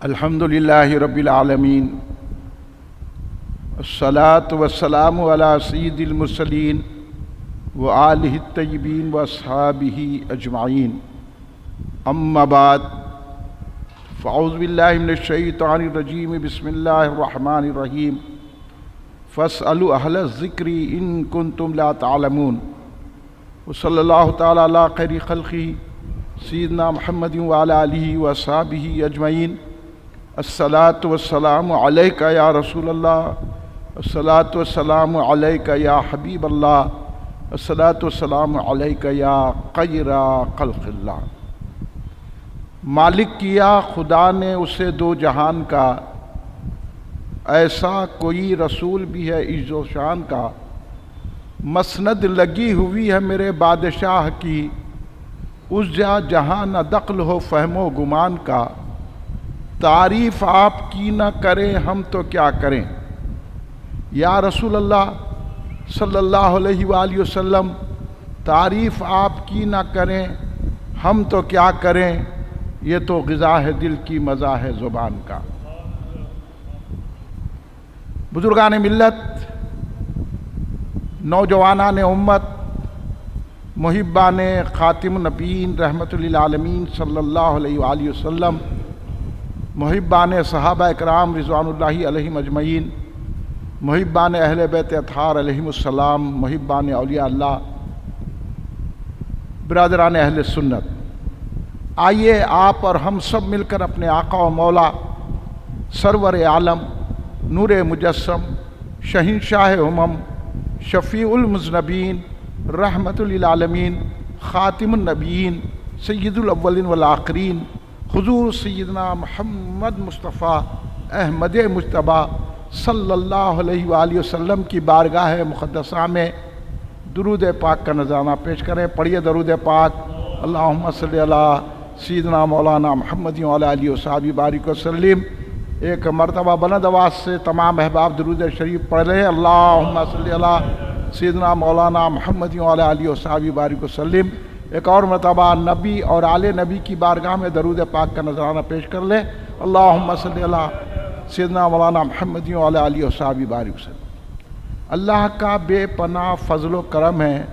الحمدللہ رب العالمین الصلاۃ والسلام علی سید المرسلین وآلہ الطیبین واصحابہ اجمعین اما بعد فاعوذ باللہ من الشیطان الرجیم بسم اللہ الرحمن الرحیم فاسألوا اہل الذکر ان کنتم لا تعلمون وصلی اللہ تعالی علی خیر خلقہ سیدنا محمد وعلی آلہ واصحابہ اجمعین الصلاۃ والسلام علیک یا رسول اللہ، الصلاۃ والسلام علیک یا حبیب اللہ، الصلاۃ والسلام علیک یا خیر خلق اللہ۔ مالک کیا خدا نے اسے دو جہان کا، ایسا کوئی رسول بھی ہے عز و شان کا، مسند لگی ہوئی ہے میرے بادشاہ کی، اس جا جہاں نہ دخل ہو فہم و گمان کا، تعریف آپ کی نہ کریں ہم تو کیا کریں۔ یا رسول اللہ صلی اللہ علیہ وآلہ وسلم، تعریف آپ کی نہ کریں ہم تو کیا کریں، یہ تو غذا ہے دل کی مزہ ہے زبان کا۔ بزرگان ملت، نوجوانان امت، محبان خاتم النبیین رحمت للعالمین صلی اللہ علیہ وآلہ وسلم، محبان صحابہ اکرام رضوان اللہ علیہم اجمعین، محبان اہل بیت اطہار علیہم السلام، محبان اولیاء اللہ، برادران اہل سنت، آئیے آپ اور ہم سب مل کر اپنے آقا و مولا سرور عالم، نور مجسم، شہنشاہ امم، شفیع المذنبین، رحمت للعالمین، خاتم النبیین، سید الاولین والآخرین، حضور سیدنا محمد مصطفیٰ احمد مجتبیٰ صلی اللہ علیہ وآلہ وسلم کی بارگاہ مقدسہ میں درود پاک کا نذرانہ پیش کریں۔ پڑھیے درود پاک۔ اللہم صلی علی سیدنا مولانا محمد وعلی آلہ وصحبہ بارک وسلم۔ ایک مرتبہ بلند آواز سے تمام احباب درود شریف پڑھ رہے ہیں۔ اللہم صلی علی سیدنا مولانا محمد وعلی آلہ وصحبہ بارک وسلم۔ ایک اور مرتبہ نبی اور آل نبی کی بارگاہ میں درود پاک کا نذرانہ پیش کر لیں۔ اللہم صلی علی سیدنا مولانا محمد وعلی آلہ وصحبہ بارک وسلم۔ اللہ کا بے پناہ فضل و کرم ہے،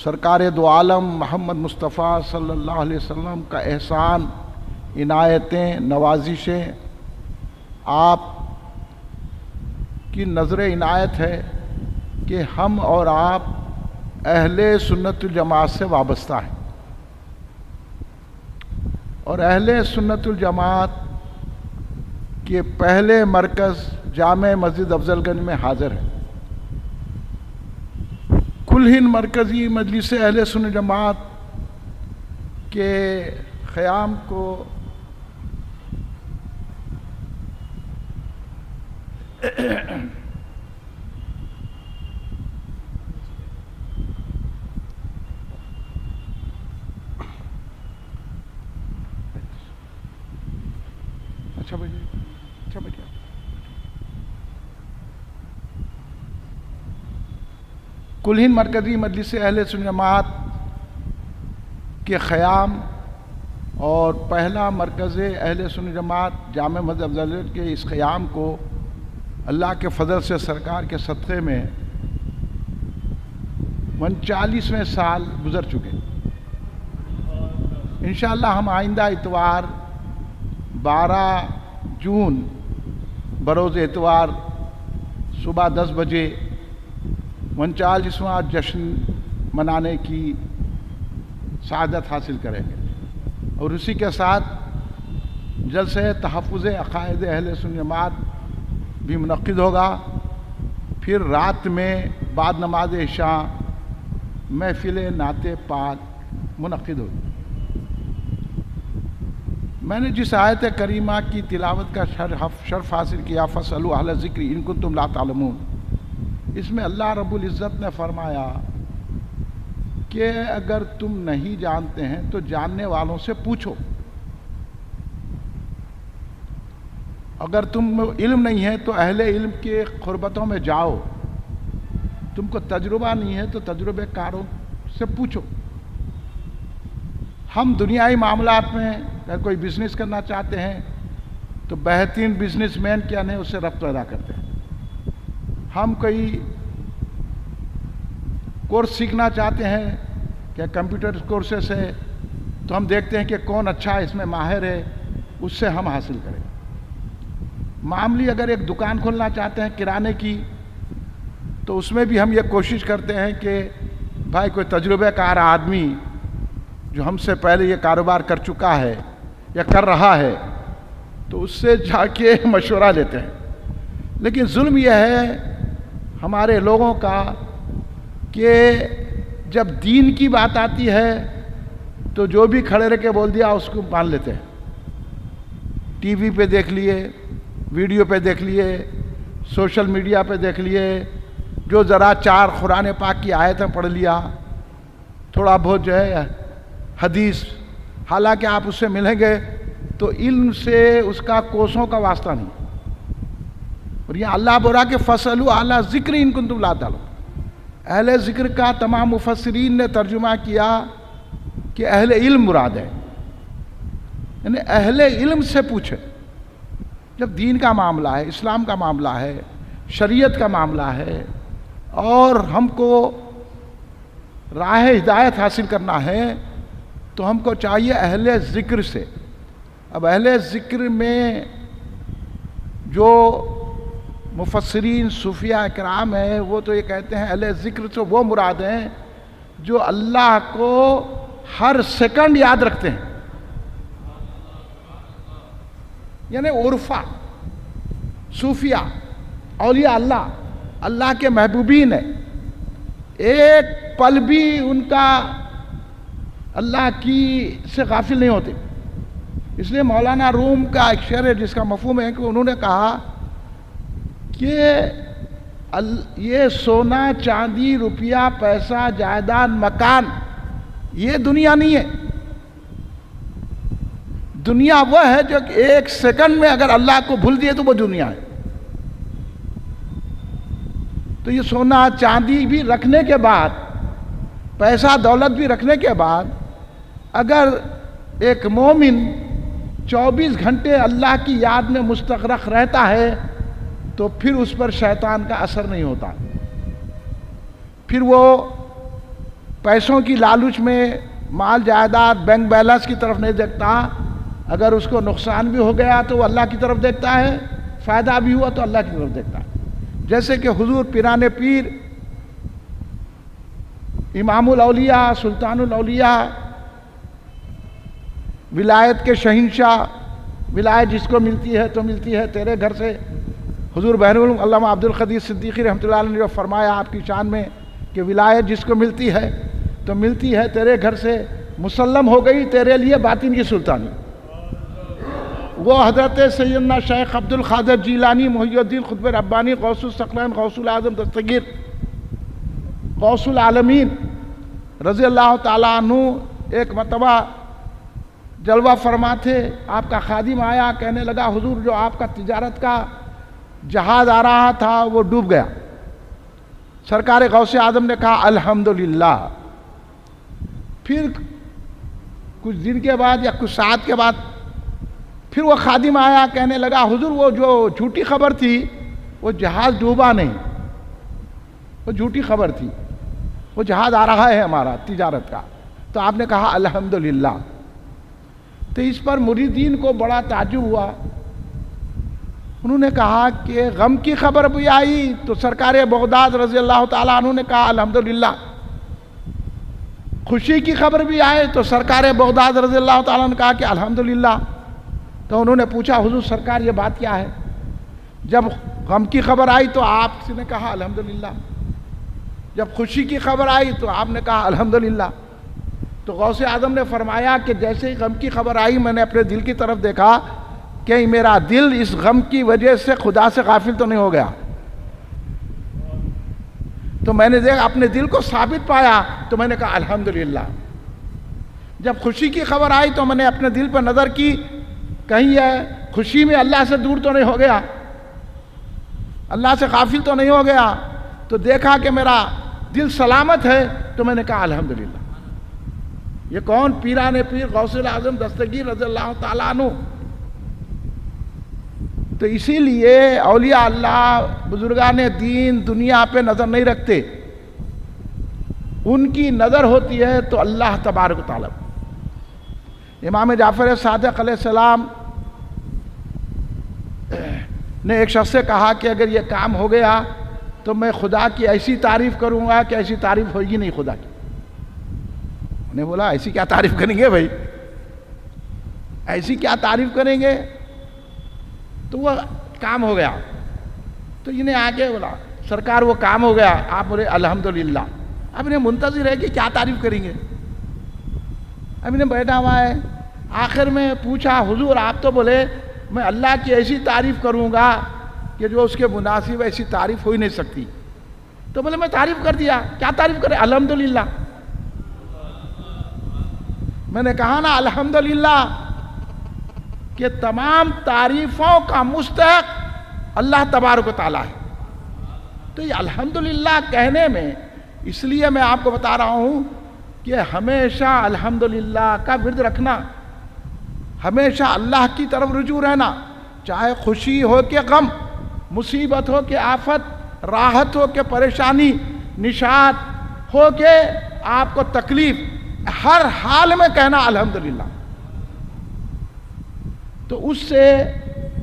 سرکار دو عالم محمد مصطفیٰ صلی اللہ علیہ وسلم کا احسان، عنایتیں، نوازشیں، آپ کی نظر عنایت ہے کہ ہم اور آپ اہل سنت الجماعت سے وابستہ ہیں، اور اہل سنت الجماعت کے پہلے مرکز جامع مسجد افضل گنج میں حاضر ہے۔ کل ہند مرکزی مجلس اہل سنت جماعت کے قیام کو کل ہند مرکزی مجلس اہل سنت جماعت کے قیام اور پہلا مرکز اہل سنت جماعت جامع مسجد افضل گنج کے اس قیام کو اللہ کے فضل سے سرکار کے صدقے میں 39ویں سال گزر چکے۔ انشاءاللہ ہم آئندہ اتوار 12 جون بروز اتوار صبح 10 بجے 39واں جشن منانے کی سعادت حاصل کریں گے، اور اسی کے ساتھ جلسہ تحفظ عقائد اہل سنت جماعت بھی منعقد ہوگا۔ پھر رات میں بعد نماز عشاء محفل نعت پاک منعقد ہوگی۔ میں نے جس آیت کریمہ کی تلاوت کا شرف حاصل کیا، فاسألوا اہل الذکر ان کنتم لا تعلمون، اس میں اللہ رب العزت نے فرمایا کہ اگر تم نہیں جانتے ہیں تو جاننے والوں سے پوچھو، اگر تم علم نہیں ہے تو اہل علم کے قربتوں میں جاؤ، تم کو تجربہ نہیں ہے تو تجربے کاروں سے پوچھو۔ ہم دنیائی معاملات میں اگر کوئی بزنس کرنا چاہتے ہیں تو بہترین بزنس مین کیا نہیں اس سے ربط پیدا کرتے ہیں. ہم کوئی کورس سیکھنا چاہتے ہیں کہ کمپیوٹر کورسز ہے تو ہم دیکھتے ہیں کہ کون اچھا اس میں ماہر ہے, اس سے ہم حاصل کریں. معمولی اگر ایک دکان کھولنا چاہتے ہیں کرانے کی تو اس میں بھی ہم یہ کوشش کرتے ہیں کہ بھائی کوئی تجربہ کار آدمی جو ہم سے پہلے یہ کاروبار کر چکا ہے یا کر رہا ہے تو اس سے جا کے مشورہ لیتے ہیں. لیکن ظلم یہ ہے ہمارے لوگوں کا کہ جب دین کی بات آتی ہے تو جو بھی کھڑے رہ کے بول دیا اس کو مان لیتے ہیں. ٹی وی پہ دیکھ لیے, ویڈیو پہ دیکھ لیے, سوشل میڈیا پہ دیکھ لیے, جو ذرا 4 قرآن پاک کی آیتیں پڑھ لیا, تھوڑا بہت جو ہے حدیث, حالانکہ آپ اس سے ملیں گے تو علم سے اس کا کوسوں کا واسطہ نہیں. اور یہ اللہ بولا کہ فَاسْأَلُوا اہلَ ذکر ان کنتم لا تعلمون. اہل ذکر کا تمام مفسرین نے ترجمہ کیا کہ اہل علم مراد ہے, یعنی اہل علم سے پوچھے. جب دین کا معاملہ ہے, اسلام کا معاملہ ہے, شریعت کا معاملہ ہے اور ہم کو راہ ہدایت حاصل کرنا ہے تو ہم کو چاہیے اہل ذکر سے. اب اہل ذکر میں جو مفسرین صوفیاء کرام ہیں وہ تو یہ کہتے ہیں اہل ذکر سے وہ مراد ہیں جو اللہ کو ہر سیکنڈ یاد رکھتے ہیں, یعنی عرفا, صوفیاء, اولیاء اللہ, اللہ کے محبوبین ہیں, ایک پل بھی ان کا اللہ کی سے غافل نہیں ہوتے. اس لیے مولانا روم کا ایک شعر ہے جس کا مفہوم ہے کہ انہوں نے کہا کہ یہ سونا چاندی روپیہ پیسہ جائیداد مکان یہ دنیا نہیں ہے. دنیا وہ ہے جو کہ ایک سیکنڈ میں اگر اللہ کو بھول دیے تو وہ دنیا ہے. تو یہ سونا چاندی بھی رکھنے کے بعد, پیسہ دولت بھی رکھنے کے بعد, اگر ایک مومن 24 گھنٹے اللہ کی یاد میں مستغرق رہتا ہے تو پھر اس پر شیطان کا اثر نہیں ہوتا. پھر وہ پیسوں کی لالچ میں مال جائیداد بینک بیلنس کی طرف نہیں دیکھتا. اگر اس کو نقصان بھی ہو گیا تو وہ اللہ کی طرف دیکھتا ہے, فائدہ بھی ہوا تو اللہ کی طرف دیکھتا ہے. جیسے کہ حضور پیران پیر, امام الاولیاء, سلطان الاولیاء, ولایت کے شہنشاہ, ولایت جس کو ملتی ہے تو ملتی ہے تیرے گھر سے. حضور بحر العلوم علامہ عبد القدیر صدیقی رحمۃ اللہ علیہ نے جو فرمایا آپ کی شان میں کہ ولایت جس کو ملتی ہے تو ملتی ہے تیرے گھر سے, مسلم ہو گئی تیرے لیے باطن کی سلطانی. وہ حضرت سیدنا شیخ عبد القادر جیلانی, محی الدین قطب ربانی, غوث الثقلین, غوث العظم دستگیر, غوث العالمین رضی اللہ تعالیٰ عنہ ایک مرتبہ جلوہ فرما تھے. آپ کا خادم آیا, کہنے لگا حضور جو آپ کا تجارت کا جہاز آ رہا تھا وہ ڈوب گیا. سرکار غوث اعظم نے کہا الحمدللہ. پھر کچھ دن کے بعد یا کچھ ساعت کے بعد پھر وہ خادم آیا, کہنے لگا حضور وہ جو جھوٹی خبر تھی وہ جہاز ڈوبا نہیں, وہ جھوٹی خبر تھی, وہ جہاز آ رہا ہے ہمارا تجارت کا. تو آپ نے کہا الحمدللہ. تو اس پر مریدین کو بڑا تعجب ہوا. انہوں نے کہا کہ غم کی خبر بھی آئی تو سرکار بغداد رضی اللہ تعالیٰ عنہ نے کہا الحمدللہ. خوشی کی خبر بھی آئے تو سرکار بغداد رضی اللہ تعالیٰ عنہ نے کہا کہ الحمدللہ. تو انہوں نے پوچھا حضور سرکار یہ بات کیا ہے؟ جب غم کی خبر آئی تو آپ نے کہا الحمدللہ, جب خوشی کی خبر آئی تو آپ نے کہا الحمدللہ. تو غوث اعظم نے فرمایا کہ جیسے ہی غم کی خبر آئی میں نے اپنے دل کی طرف دیکھا کہ میرا دل اس غم کی وجہ سے خدا سے غافل تو نہیں ہو گیا. تو میں نے دیکھا اپنے دل کو ثابت پایا تو میں نے کہا الحمدللہ. جب خوشی کی خبر آئی تو میں نے اپنے دل پر نظر کی کہیں یہ خوشی میں اللہ سے دور تو نہیں ہو گیا, اللہ سے غافل تو نہیں ہو گیا. تو دیکھا کہ میرا دل سلامت ہے تو میں نے کہا الحمدللہ. یہ کون؟ پیران پیر غوث الاعظم دستگیر رضی اللہ تعالیٰ عنہ. تو اسی لیے اولیاء اللہ بزرگان دین دنیا پہ نظر نہیں رکھتے، ان کی نظر ہوتی ہے تو اللہ تبارک و تعالیٰ۔ امام جعفر صادق علیہ السلام نے ایک شخص سے کہا کہ اگر یہ کام ہو گیا تو میں خدا کی ایسی تعریف کروں گا کہ ایسی تعریف ہوگی نہیں خدا کی۔ انہوں نے بولا ایسی کیا تعریف کریں گے بھائی، ایسی کیا تعریف کریں گے؟ تو وہ کام ہو گیا، تو انہیں آگے بولا سرکار وہ کام ہو گیا، آپ بولے الحمدللہ۔ اب انہیں منتظر ہے کہ کیا تعریف کریں گے، اب انہیں بیٹھا ہوا ہے۔ آخر میں پوچھا حضور آپ تو بولے میں اللہ کی ایسی تعریف کروں گا کہ جو اس کے مناسب ایسی تعریف ہو ہی نہیں سکتی، تو بولے میں تعریف کر دیا، کیا تعریف کرے؟ الحمدللہ۔ میں نے کہا نا الحمدللہ کہ تمام تعریفوں کا مستحق اللہ تبارک و تعالیٰ ہے۔ تو یہ الحمدللہ کہنے میں اس لیے میں آپ کو بتا رہا ہوں کہ ہمیشہ الحمدللہ کا ورد رکھنا، ہمیشہ اللہ کی طرف رجوع رہنا، چاہے خوشی ہو کہ غم، مصیبت ہو کہ آفت، راحت ہو کہ پریشانی، نشاط ہو کہ آپ کو تکلیف، ہر حال میں کہنا الحمدللہ۔ تو اس سے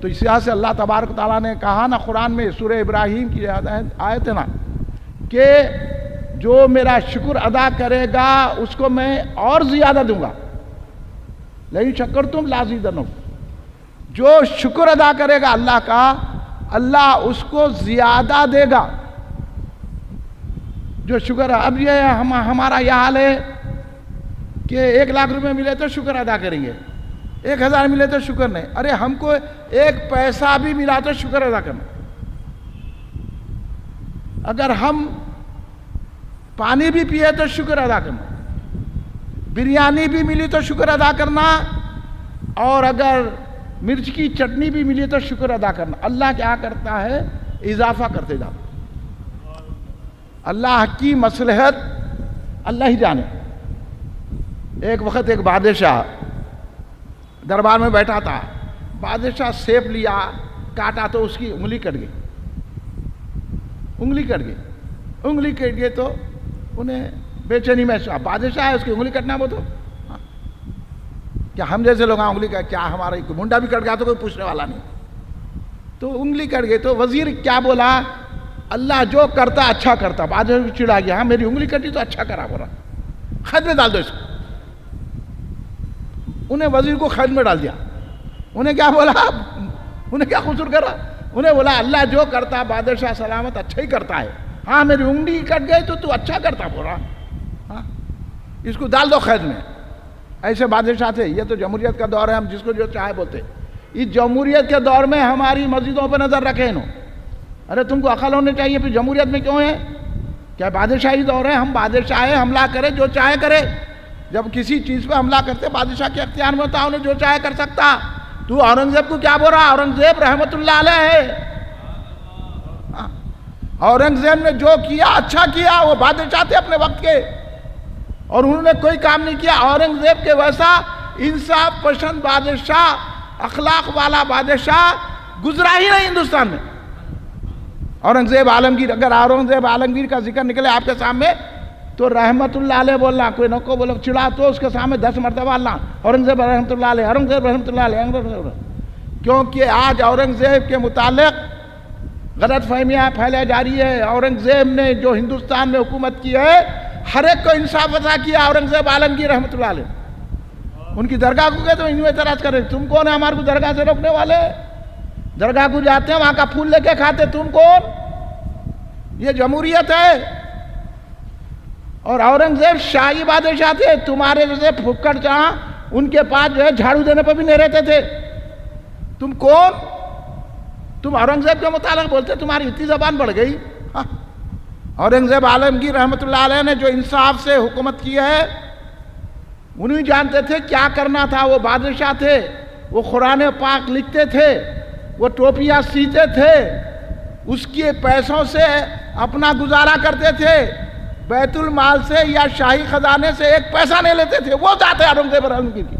تو اس سے اللہ تبارک و تعالیٰ نے کہا نا قرآن میں سورہ ابراہیم کی آیت ہے نا کہ جو میرا شکر ادا کرے گا اس کو میں اور زیادہ دوں گا، لئن شکرتم لازیدنکم۔ جو شکر ادا کرے گا اللہ کا، اللہ اس کو زیادہ دے گا۔ جو شکر، اب یہ ہمارا یہ حال ہے کہ 1 لاکھ روپے ملے تو شکر ادا کریں گے، 1000 ملے تو شکر نہیں۔ ارے ہم کو 1 پیسہ بھی ملا تو شکر ادا کرنا۔ اگر ہم پانی بھی پیے تو شکر ادا کرنا، بریانی بھی ملی تو شکر ادا کرنا، اور اگر مرچ کی چٹنی بھی ملی تو شکر ادا کرنا۔ اللہ کیا کرتا ہے؟ اضافہ کرتے جاتا۔ اللہ کی مصلحت اللہ ہی جانے۔ ایک وقت ایک بادشاہ دربار میں بیٹھا تھا، بادشاہ سیب لیا، کاٹا تو اس کی انگلی کٹ گئی، انگلی کٹ گئی تو انہیں بے چینی محسوس۔ بادشاہ ہے، اس کی انگلی کٹنا وہ تو کیا ہم جیسے لوگ انگلی کا کیا، ہمارا منڈا بھی کٹ گیا تو کوئی پوچھنے والا نہیں، تو انگلی کٹ گئی تو وزیر کیا بولا؟ اللہ جو کرتا اچھا کرتا۔ بادشاہ چڑا گیا، ہاں میری انگلی کٹی تو اچھا کرا، بولا قید میں ڈال دو اس کو۔ انہیں وزیر کو قید میں ڈال دیا۔ انہیں کیا بولا؟ انہیں کیا قصور کرا؟ انہیں بولا اللہ جو کرتا بادشاہ سلامت اچھا ہی کرتا ہے، ہاں میری انگلی کٹ گئی تو اچھا کرتا، بولا ہاں اس کو ڈال دو قید میں۔ ایسے بادشاہ تھے۔ یہ تو جمہوریت کا دور ہے، ہم جس کو جو چاہے بولتے۔ اس جمہوریت کے دور میں ہماری مسجدوں پہ نظر رکھیں انہوں۔ ارے تم کو عقل ہونے چاہیے، پھر جمہوریت میں کیوں ہے؟ کیا بادشاہی دور ہے؟ ہم بادشاہ ہیں، حملہ کرے جو چاہے کرے۔ جب کسی چیز پہ حملہ کرتے بادشاہ کے اختیار میں ہوتا، انہیں جو چاہے کر سکتا۔ تو اورنگزیب کو کیا بول رہا؟ اورنگزیب رحمت اللہ علیہ ہے۔ اورنگزیب نے جو کیا اچھا کیا، وہ بادشاہ تھے اپنے وقت کے، اور انہوں نے کوئی کام نہیں کیا۔ اورنگزیب کے ویسا انصاف پسند بادشاہ، اخلاق والا بادشاہ گزرا ہی نہیں ہندوستان میں۔ اورنگزیب عالمگیر، اگر اورنگزیب عالمگیر کا ذکر نکلے آپ کے سامنے تو رحمت اللہ علیہ بولنا، کوئی نہ کو بولو چڑھا تو اس کے سامنے 10 مرتبہ اللہ اورنگزیب رحمت اللہ علیہ، اورنگزیب رحمت اللہ علیہ۔ کیونکہ آج اورنگزیب کے متعلق غلط فہمیاں پھیلائی جا رہی ہے۔ اورنگزیب نے جو ہندوستان میں حکومت کی ہے، ہر ایک کو انصاف عطا کیا اورنگزیب عالمگیر رحمت اللہ علیہ۔ ان کی درگاہ کو گئے تو انہیں اعتراض کرے، تم کون ہے ہمارے کو درگاہ سے روکنے والے؟ درگاہ کو جاتے ہیں وہاں کا پھول لے کے کھاتے، تم کون؟ یہ جمہوریت ہے۔ اور اورنگزیب شاہی بادشاہ تھے، تمہارے جیسے پھکڑ جہاں ان کے پاس جو ہے جھاڑو دینے پہ بھی نہیں رہتے تھے۔ تم کون؟ تم اورنگزیب کے متعلق بولتے، تمہاری اتنی زبان بڑھ گئی۔ اورنگزیب عالمگیر رحمت اللہ علیہ نے جو انصاف سے حکومت کی ہے، انہی جانتے تھے کیا کرنا تھا۔ وہ بادشاہ تھے، وہ قرآن پاک لکھتے تھے، وہ ٹوپیاں سیتے تھے، اس کے پیسوں سے اپنا گزارا کرتے تھے، بیت المال سے یا شاہی خزانے سے 1 پیسہ نہیں لیتے تھے۔ وہ ذات ہے اورنگزیب عالمگیر کی۔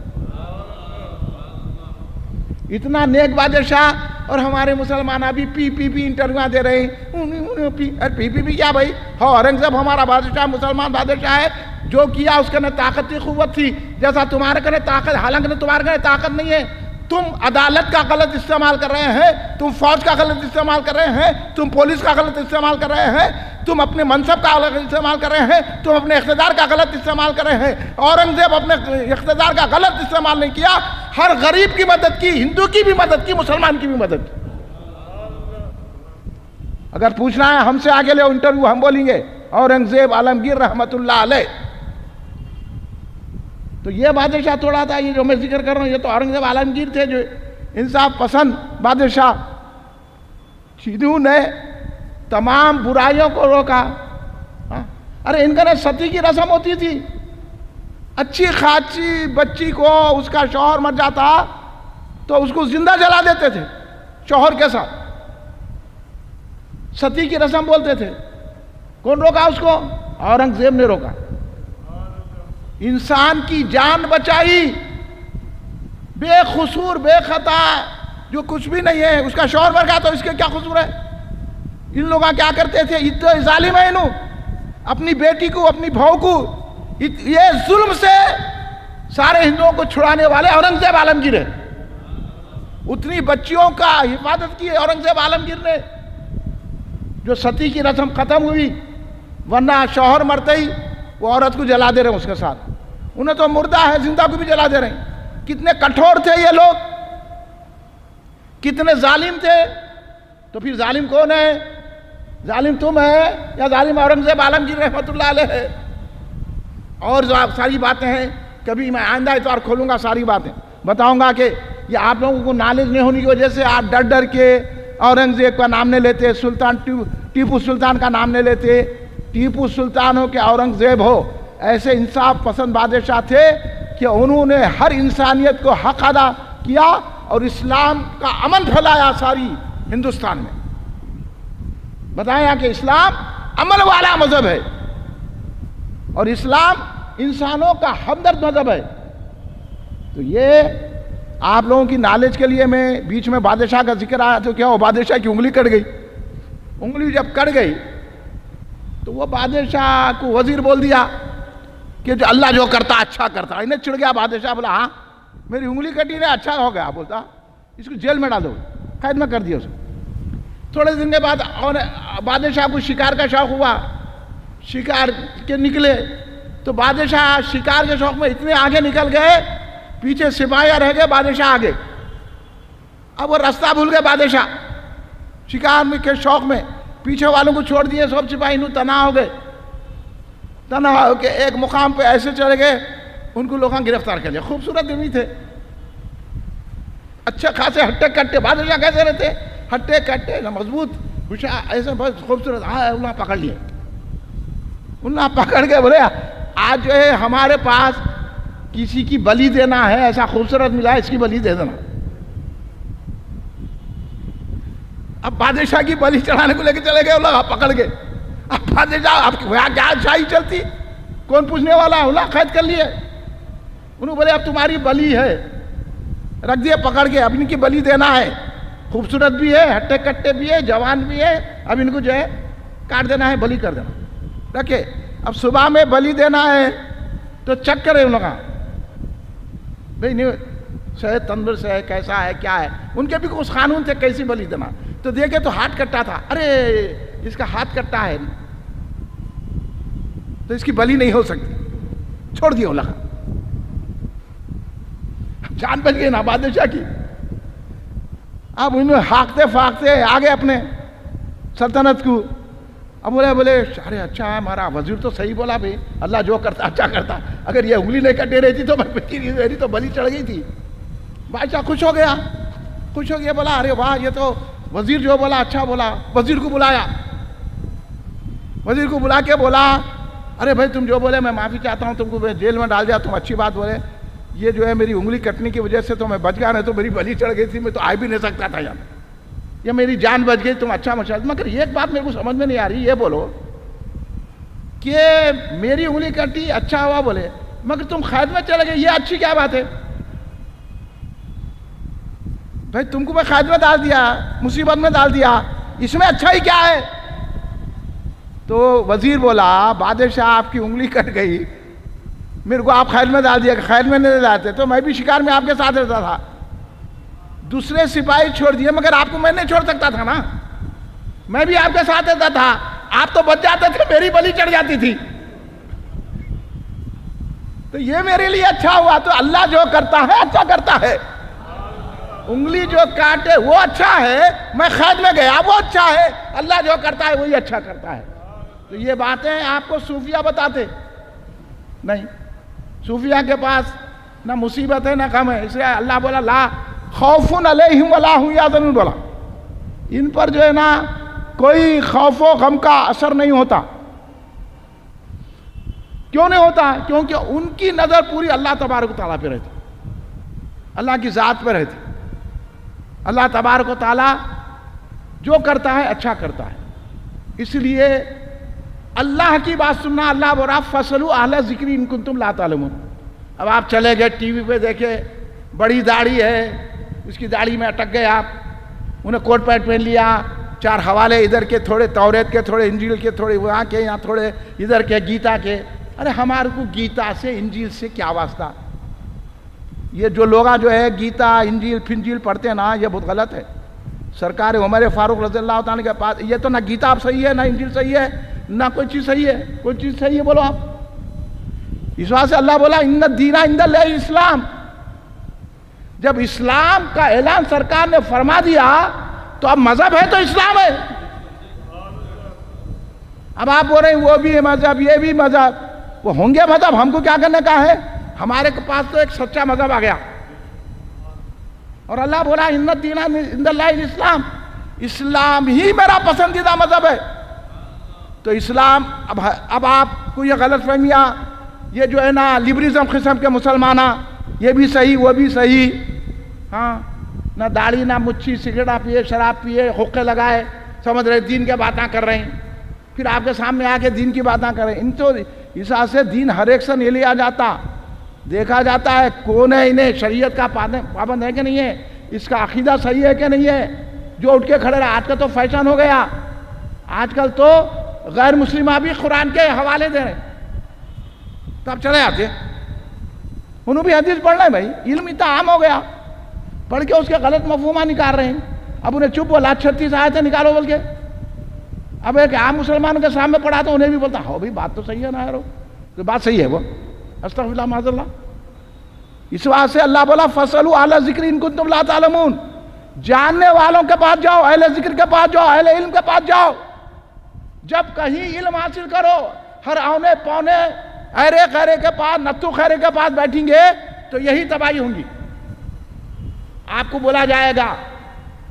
اتنا نیک بادشاہ اور ہمارے مسلمان ابھی پی انٹرویو دے رہے ہیں. پی کیا بھائی؟ ہاں اورنگزیب ہمارا بادشاہ مسلمان بادشاہ ہے، جو کیا اس کے اندر طاقت تھی، قوت تھی، جیسا تمہارے کے طاقت، حالانکہ تمہارے کے طاقت نہیں ہے. تم عدالت کا غلط استعمال کر رہے ہیں، تم فوج کا غلط استعمال کر رہے ہیں، تم پولیس کا غلط استعمال کر رہے ہیں، تم اپنے منصب کا غلط استعمال کر رہے ہیں، تم اپنے اقتدار کا غلط استعمال کر رہے ہیں. اورنگزیب اپنے اقتدار کا غلط استعمال نہیں کیا، ہر غریب کی مدد کی، ہندو کی بھی مدد کی، مسلمان کی بھی مدد کی. اگر پوچھنا ہے ہم سے آگے لے انٹرویو، ہم بولیں گے اورنگزیب عالمگیر رحمت اللہ علیہ. تو یہ بادشاہ تھوڑا تھا، یہ جو میں ذکر کر رہا ہوں، یہ تو اورنگزیب عالمگیر تھے جو انصاف پسند بادشاہ، جنہوں نے تمام برائیوں کو روکا. ارے ان کا ستی کی رسم ہوتی تھی، اچھی خاصی بچی کو اس کا شوہر مر جاتا تو اس کو زندہ جلا دیتے تھے شوہر کے ساتھ، ستی کی رسم بولتے تھے. کون روکا اس کو؟ اورنگزیب نے روکا. انسان کی جان بچائی، بے قصور بے خطا، جو کچھ بھی نہیں ہے، اس کا شوہر مر گیا تو اس کے کیا قصور ہے؟ ان لوگ کیا کرتے تھے؟ اتنے ظالم ہیں، انہوں اپنی بیٹی کو، اپنی بہو کو، یہ ظلم سے سارے ہندوؤں کو چھڑانے والے اورنگزیب عالمگیر ہے. اتنی بچیوں کا حفاظت کی اورنگزیب عالمگیر نے، جو ستی کی رسم ختم ہوئی، ورنہ شوہر مرتے ہی وہ عورت کو جلا دے رہے ہیں اس کے ساتھ. انہیں تو مردہ ہے، زندہ کو بھی جلا دے رہے ہیں. کتنے کٹھور تھے یہ لوگ، کتنے ظالم تھے. تو پھر ظالم کون ہے؟ ظالم تم ہے یا ظالم اورنگزیب عالمگیر رحمت اللہ علیہ ہے؟ اور ساری باتیں ہیں، کبھی میں آئندہ اتوار کھولوں گا، ساری باتیں بتاؤں گا کہ یہ آپ لوگوں کو نالج نہیں ہونے کی وجہ سے آپ ڈر ڈر کے اورنگزیب کا نام نہیں لیتے، سلطان ٹیپو سلطان کا نام نہیں لیتے. ٹیپو سلطان ہو کہ اورنگزیب ہو، ایسے انصاف پسند بادشاہ تھے کہ انہوں نے ہر انسانیت کو حق ادا کیا اور اسلام کا امن پھیلایا ساری ہندوستان میں. بتایا کہ اسلام امن والا مذہب ہے اور اسلام انسانوں کا ہمدرد مذہب ہے. تو یہ آپ لوگوں کی نالج کے لیے میں بیچ میں بادشاہ کا ذکر آیا تو کیا ہو، بادشاہ کی انگلی کٹ گئی. انگلی جب کٹ گئی تو وہ بادشاہ کو وزیر بول دیا کہ جو اللہ جو کرتا اچھا کرتا. انہیں چڑ گیا بادشاہ، بولا ہاں میری انگلی کٹی نے اچھا ہو گیا، بولتا اس کو جیل میں ڈال دو، قید میں کر دیا اسے. تھوڑے دن کے بعد بادشاہ کو شکار کا شوق ہوا، شکار کے نکلے تو بادشاہ شکار کے شوق میں اتنے آگے نکل گئے، پیچھے سپاہی رہ گئے، بادشاہ آگے. اب وہ راستہ بھول گئے بادشاہ شکار کے شوق میں، پیچھے والوں کو چھوڑ دیے، سب سپاہی تنہا ہو گئے. تنہا ہو کے ایک مقام پہ ایسے چلے گئے، ان کو لوگاں گرفتار کر لیا. خوبصورت بھی تھے، اچھے خاصے ہٹے کٹے. بادشاہ کیسے رہتے؟ ہٹے کٹے، مضبوط، ایسے بہت خوبصورت. ہاں انہوں نے پکڑ لیے، انہوں نے پکڑ کے بولے آج جو ہے ہمارے پاس کسی کی بلی دینا ہے، ایسا خوبصورت ملا ہے، اس کی بلی دے دینا. اب بادشاہ کی بلی چڑھانے کو لے کے چلے گئے، لوگ پکڑ کے. اب بادشاہ اب کیا شاہی چلتی، کون پوچھنے والا ہے؟ اللہ قید کر لیے. انہوں بولے اب تمہاری بلی ہے، رکھ دیے پکڑ کے. اب ان کی بلی دینا ہے، خوبصورت بھی ہے، ہٹے کٹے بھی ہے، جوان بھی ہے. اب ان کو جو ہے کاٹ دینا ہے، بلی کر دینا. رکھے اب صبح میں بلی دینا ہے تو چیک کرے ان لوگ بھائی نہیں صحت تندرست ہے، کیسا ہے، کیا ہے. ان کے بھی کچھ قانون تھے کیسی بلی دینا. تو دیکھے تو ہاتھ کٹا تھا، ارے اس کا ہاتھ کٹا ہے تو اس کی بلی نہیں ہو سکتی، چھوڑ دیا لگا. جان بچ گئی نا بادشاہ کی. اب انہوں ہاکتے پھاکتے آگے اپنے سلطنت کو. اب بولے ارے اچھا ہے ہمارا وزیر تو صحیح بولا بھائی، اللہ جو کرتا اچھا کرتا. اگر یہ انگلی نہیں کٹے رہی تھی تو میری تو بلی چڑھ گئی تھی. بادشاہ خوش ہو گیا، خوش ہو گیا، بولا ارے واہ یہ تو وزیر جو بولا اچھا بولا. وزیر کو بلایا، وزیر کو بلا کے بولا ارے بھائی تم جو بولے میں معافی چاہتا ہوں، تم کو جیل میں ڈال دیا، تم اچھی بات بولے. یہ جو ہے میری انگلی کٹنے کی وجہ سے تو میں بچ گیا، نہیں تو میری بلی چڑھ گئی تھی، میں تو آ بھی نہیں سکتا تھا یہاں. یہ میری جان بچ گئی، تم اچھا مشاہد. مگر ایک بات میرے کو سمجھ میں نہیں آ رہی، یہ بولو کہ میری انگلی کٹی اچھا ہوا بولے، مگر تم قید میں چلے گئے، یہ اچھی کیا بات ہے؟ بھائی تم کو میں قید میں ڈال دیا، مصیبت میں ڈال دیا، اس میں اچھا ہی کیا ہے؟ تو وزیر بولا بادشاہ آپ کی انگلی کٹ گئی، میرے کو آپ قید میں ڈال دیا، قید میں نہیں لاتے تو میں بھی شکار میں آپ کے ساتھ رہتا تھا، دوسرے سپاہی چھوڑ دیے مگر آپ کو میں نہیں چھوڑ سکتا تھا نا، میں بھی آپ کے ساتھ رہتا تھا، آپ تو بچ جاتے تھے، میری بلی چڑھ جاتی تھی، تو یہ میرے لیے اچھا ہوا۔ تو اللہ جو کرتا ہے اچھا کرتا ہے، انگلی جو کاٹے وہ اچھا ہے، میں قید میں گیا وہ اچھا ہے، اللہ جو کرتا ہے وہی اچھا کرتا ہے۔ تو یہ باتیں آپ کو صوفیہ بتاتے نہیں، صوفیہ کے پاس نہ مصیبت ہے نہ غم ہے، اس لیے اللہ بولا لا خوف علیہم ولا هم یحزنون، بولا ان پر جو ہے نا کوئی خوف و غم کا اثر نہیں ہوتا۔ کیوں نہیں ہوتا؟ کیونکہ ان کی نظر پوری اللہ تبارک و تعالیٰ پہ رہتی، اللہ کی ذات پہ رہتی۔ اللہ تبارک و تعالیٰ جو کرتا ہے اچھا کرتا ہے، اس لیے اللہ کی بات سننا۔ اللہ بول رہا فَاسْأَلُوا أَهْلَ الذِّكْرِ إِن كُنتُمْ لَا تَعْلَمُونَ۔ اب آپ چلے گئے ٹی وی پہ دیکھے بڑی داڑھی ہے، اس کی داڑھی میں اٹک گئے، آپ انہیں کوٹ پینٹ پہن لیا، چار حوالے ادھر کے تھوڑے توریت کے، تھوڑے انجیل کے، تھوڑے وہاں کے، یہاں تھوڑے ادھر کے گیتا کے۔ ارے ہمارے کو گیتا سے انجیل سے کیا واسطہ؟ یہ جو لوگ جو ہے گیتا انجیل پھنجیل پڑھتے ہیں نا، یہ بہت غلط ہے۔ سرکار عمر فاروق رضی اللہ تعالیٰ کے پاس یہ تو نہ گیتا آپ صحیح ہے، نہ انجیل صحیح ہے، نہ کوئی چیز صحیح ہے، کوئی چیز صحیح ہے بولو آپ۔ اس واسطے سے اللہ بولا ان الدین عند اللہ اسلام۔ جب اسلام کا اعلان سرکار نے فرما دیا تو اب مذہب ہے تو اسلام ہے۔ اب آپ بول رہے ہیں وہ بھی مذہب یہ بھی مذہب، وہ ہوں گے مذہب، ہم کو کیا کرنے کا ہے؟ ہمارے پاس تو ایک سچا مذہب آ گیا، اور اللہ بولا ان الدین عند اللہ الاسلام، اسلام ہی میرا پسندیدہ مذہب ہے۔ تو اسلام اب آپ کو یہ غلط فہمیاں، یہ جو ہے نا لبرزم قسم کے مسلمانہ، یہ بھی صحیح وہ بھی صحیح، ہاں نہ داڑھی نہ مچھی، سگریٹ پیے، شراب پیے، حقے لگائے، سمجھ رہے دین کے باتیں کر رہے ہیں، پھر آپ کے سامنے آ کے دین کی باتیں کر رہے ہیں۔ ان تو اس حساب سے دین ہر ایک سے نہیں لیا جاتا، دیکھا جاتا ہے کون ہے، انہیں شریعت کا پابند ہے کہ نہیں ہے، اس کا عقیدہ صحیح ہے کہ نہیں ہے، جو اٹھ کے کھڑے رہے۔ آج کل تو فیشن ہو گیا، آج کل تو غیر مسلمہ بھی قرآن کے حوالے دے رہے ہیں، تو اب چلے آتے انہوں بھی حدیث پڑھ رہے ہیں۔ بھائی علم اتنا عام ہو گیا، پڑھ کے اس کے غلط مفہومہ نکال رہے ہیں۔ اب انہیں چپ بولا 36 آیتیں نکالو بول کے، اب ایک عام مسلمانوں کے سامنے پڑھا تو انہیں بھی بولتا ہو بھائی بات تو صحیح ہے نا یارو، تو بات صحیح ہے وہ، استغفر اللہ معاذ اللہ۔ اس واسطے سے اللہ بولا فَاسْأَلُوا أَهْلَ الذِّكْرِ إِن كُنتُمْ لَا تَعْلَمُونَ، جاننے والوں کے پاس جاؤ، اہل ذکر کے پاس جاؤ، اہل علم کے پاس جاؤ۔ جب کہیں علم حاصل کرو، ہر اونے پونے ایرے خیرے کے پاس، نتو خیرے کے پاس بیٹھیں گے تو یہی تباہی ہوں گی۔ آپ کو بولا جائے گا،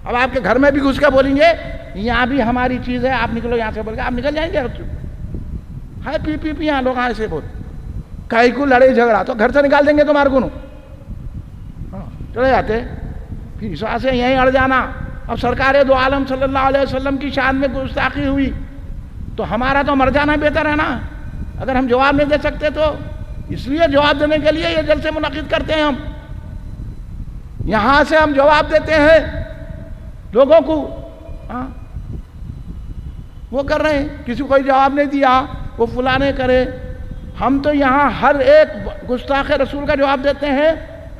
اب آپ کے گھر میں بھی گھس کے بولیں گے یہاں بھی ہماری چیز ہے، آپ نکلو یہاں سے، بول کے آپ نکل جائیں گے۔ ہائے پی یہاں لوگ ایسے بول کئی کو لڑے جھگڑا تو گھر سے نکال دیں گے تمہارے کو، چلے جاتے، پھر اس واسطے سے یہیں اڑ جانا۔ اب سرکار دو عالم صلی اللہ علیہ وسلم کی شان میں گستاخی ہوئی تو ہمارا تو مر جانا بہتر ہے نا، اگر ہم جواب نہیں دے سکتے تو۔ اس لیے جواب دینے کے لیے یہ جلسے منعقد کرتے ہیں ہم، یہاں سے ہم جواب دیتے ہیں لوگوں کو۔ وہ کر رہے ہیں، کسی کو کوئی جواب نہیں دیا، وہ فلانے کرے۔ ہم تو یہاں ہر ایک گستاخ رسول کا جواب دیتے ہیں،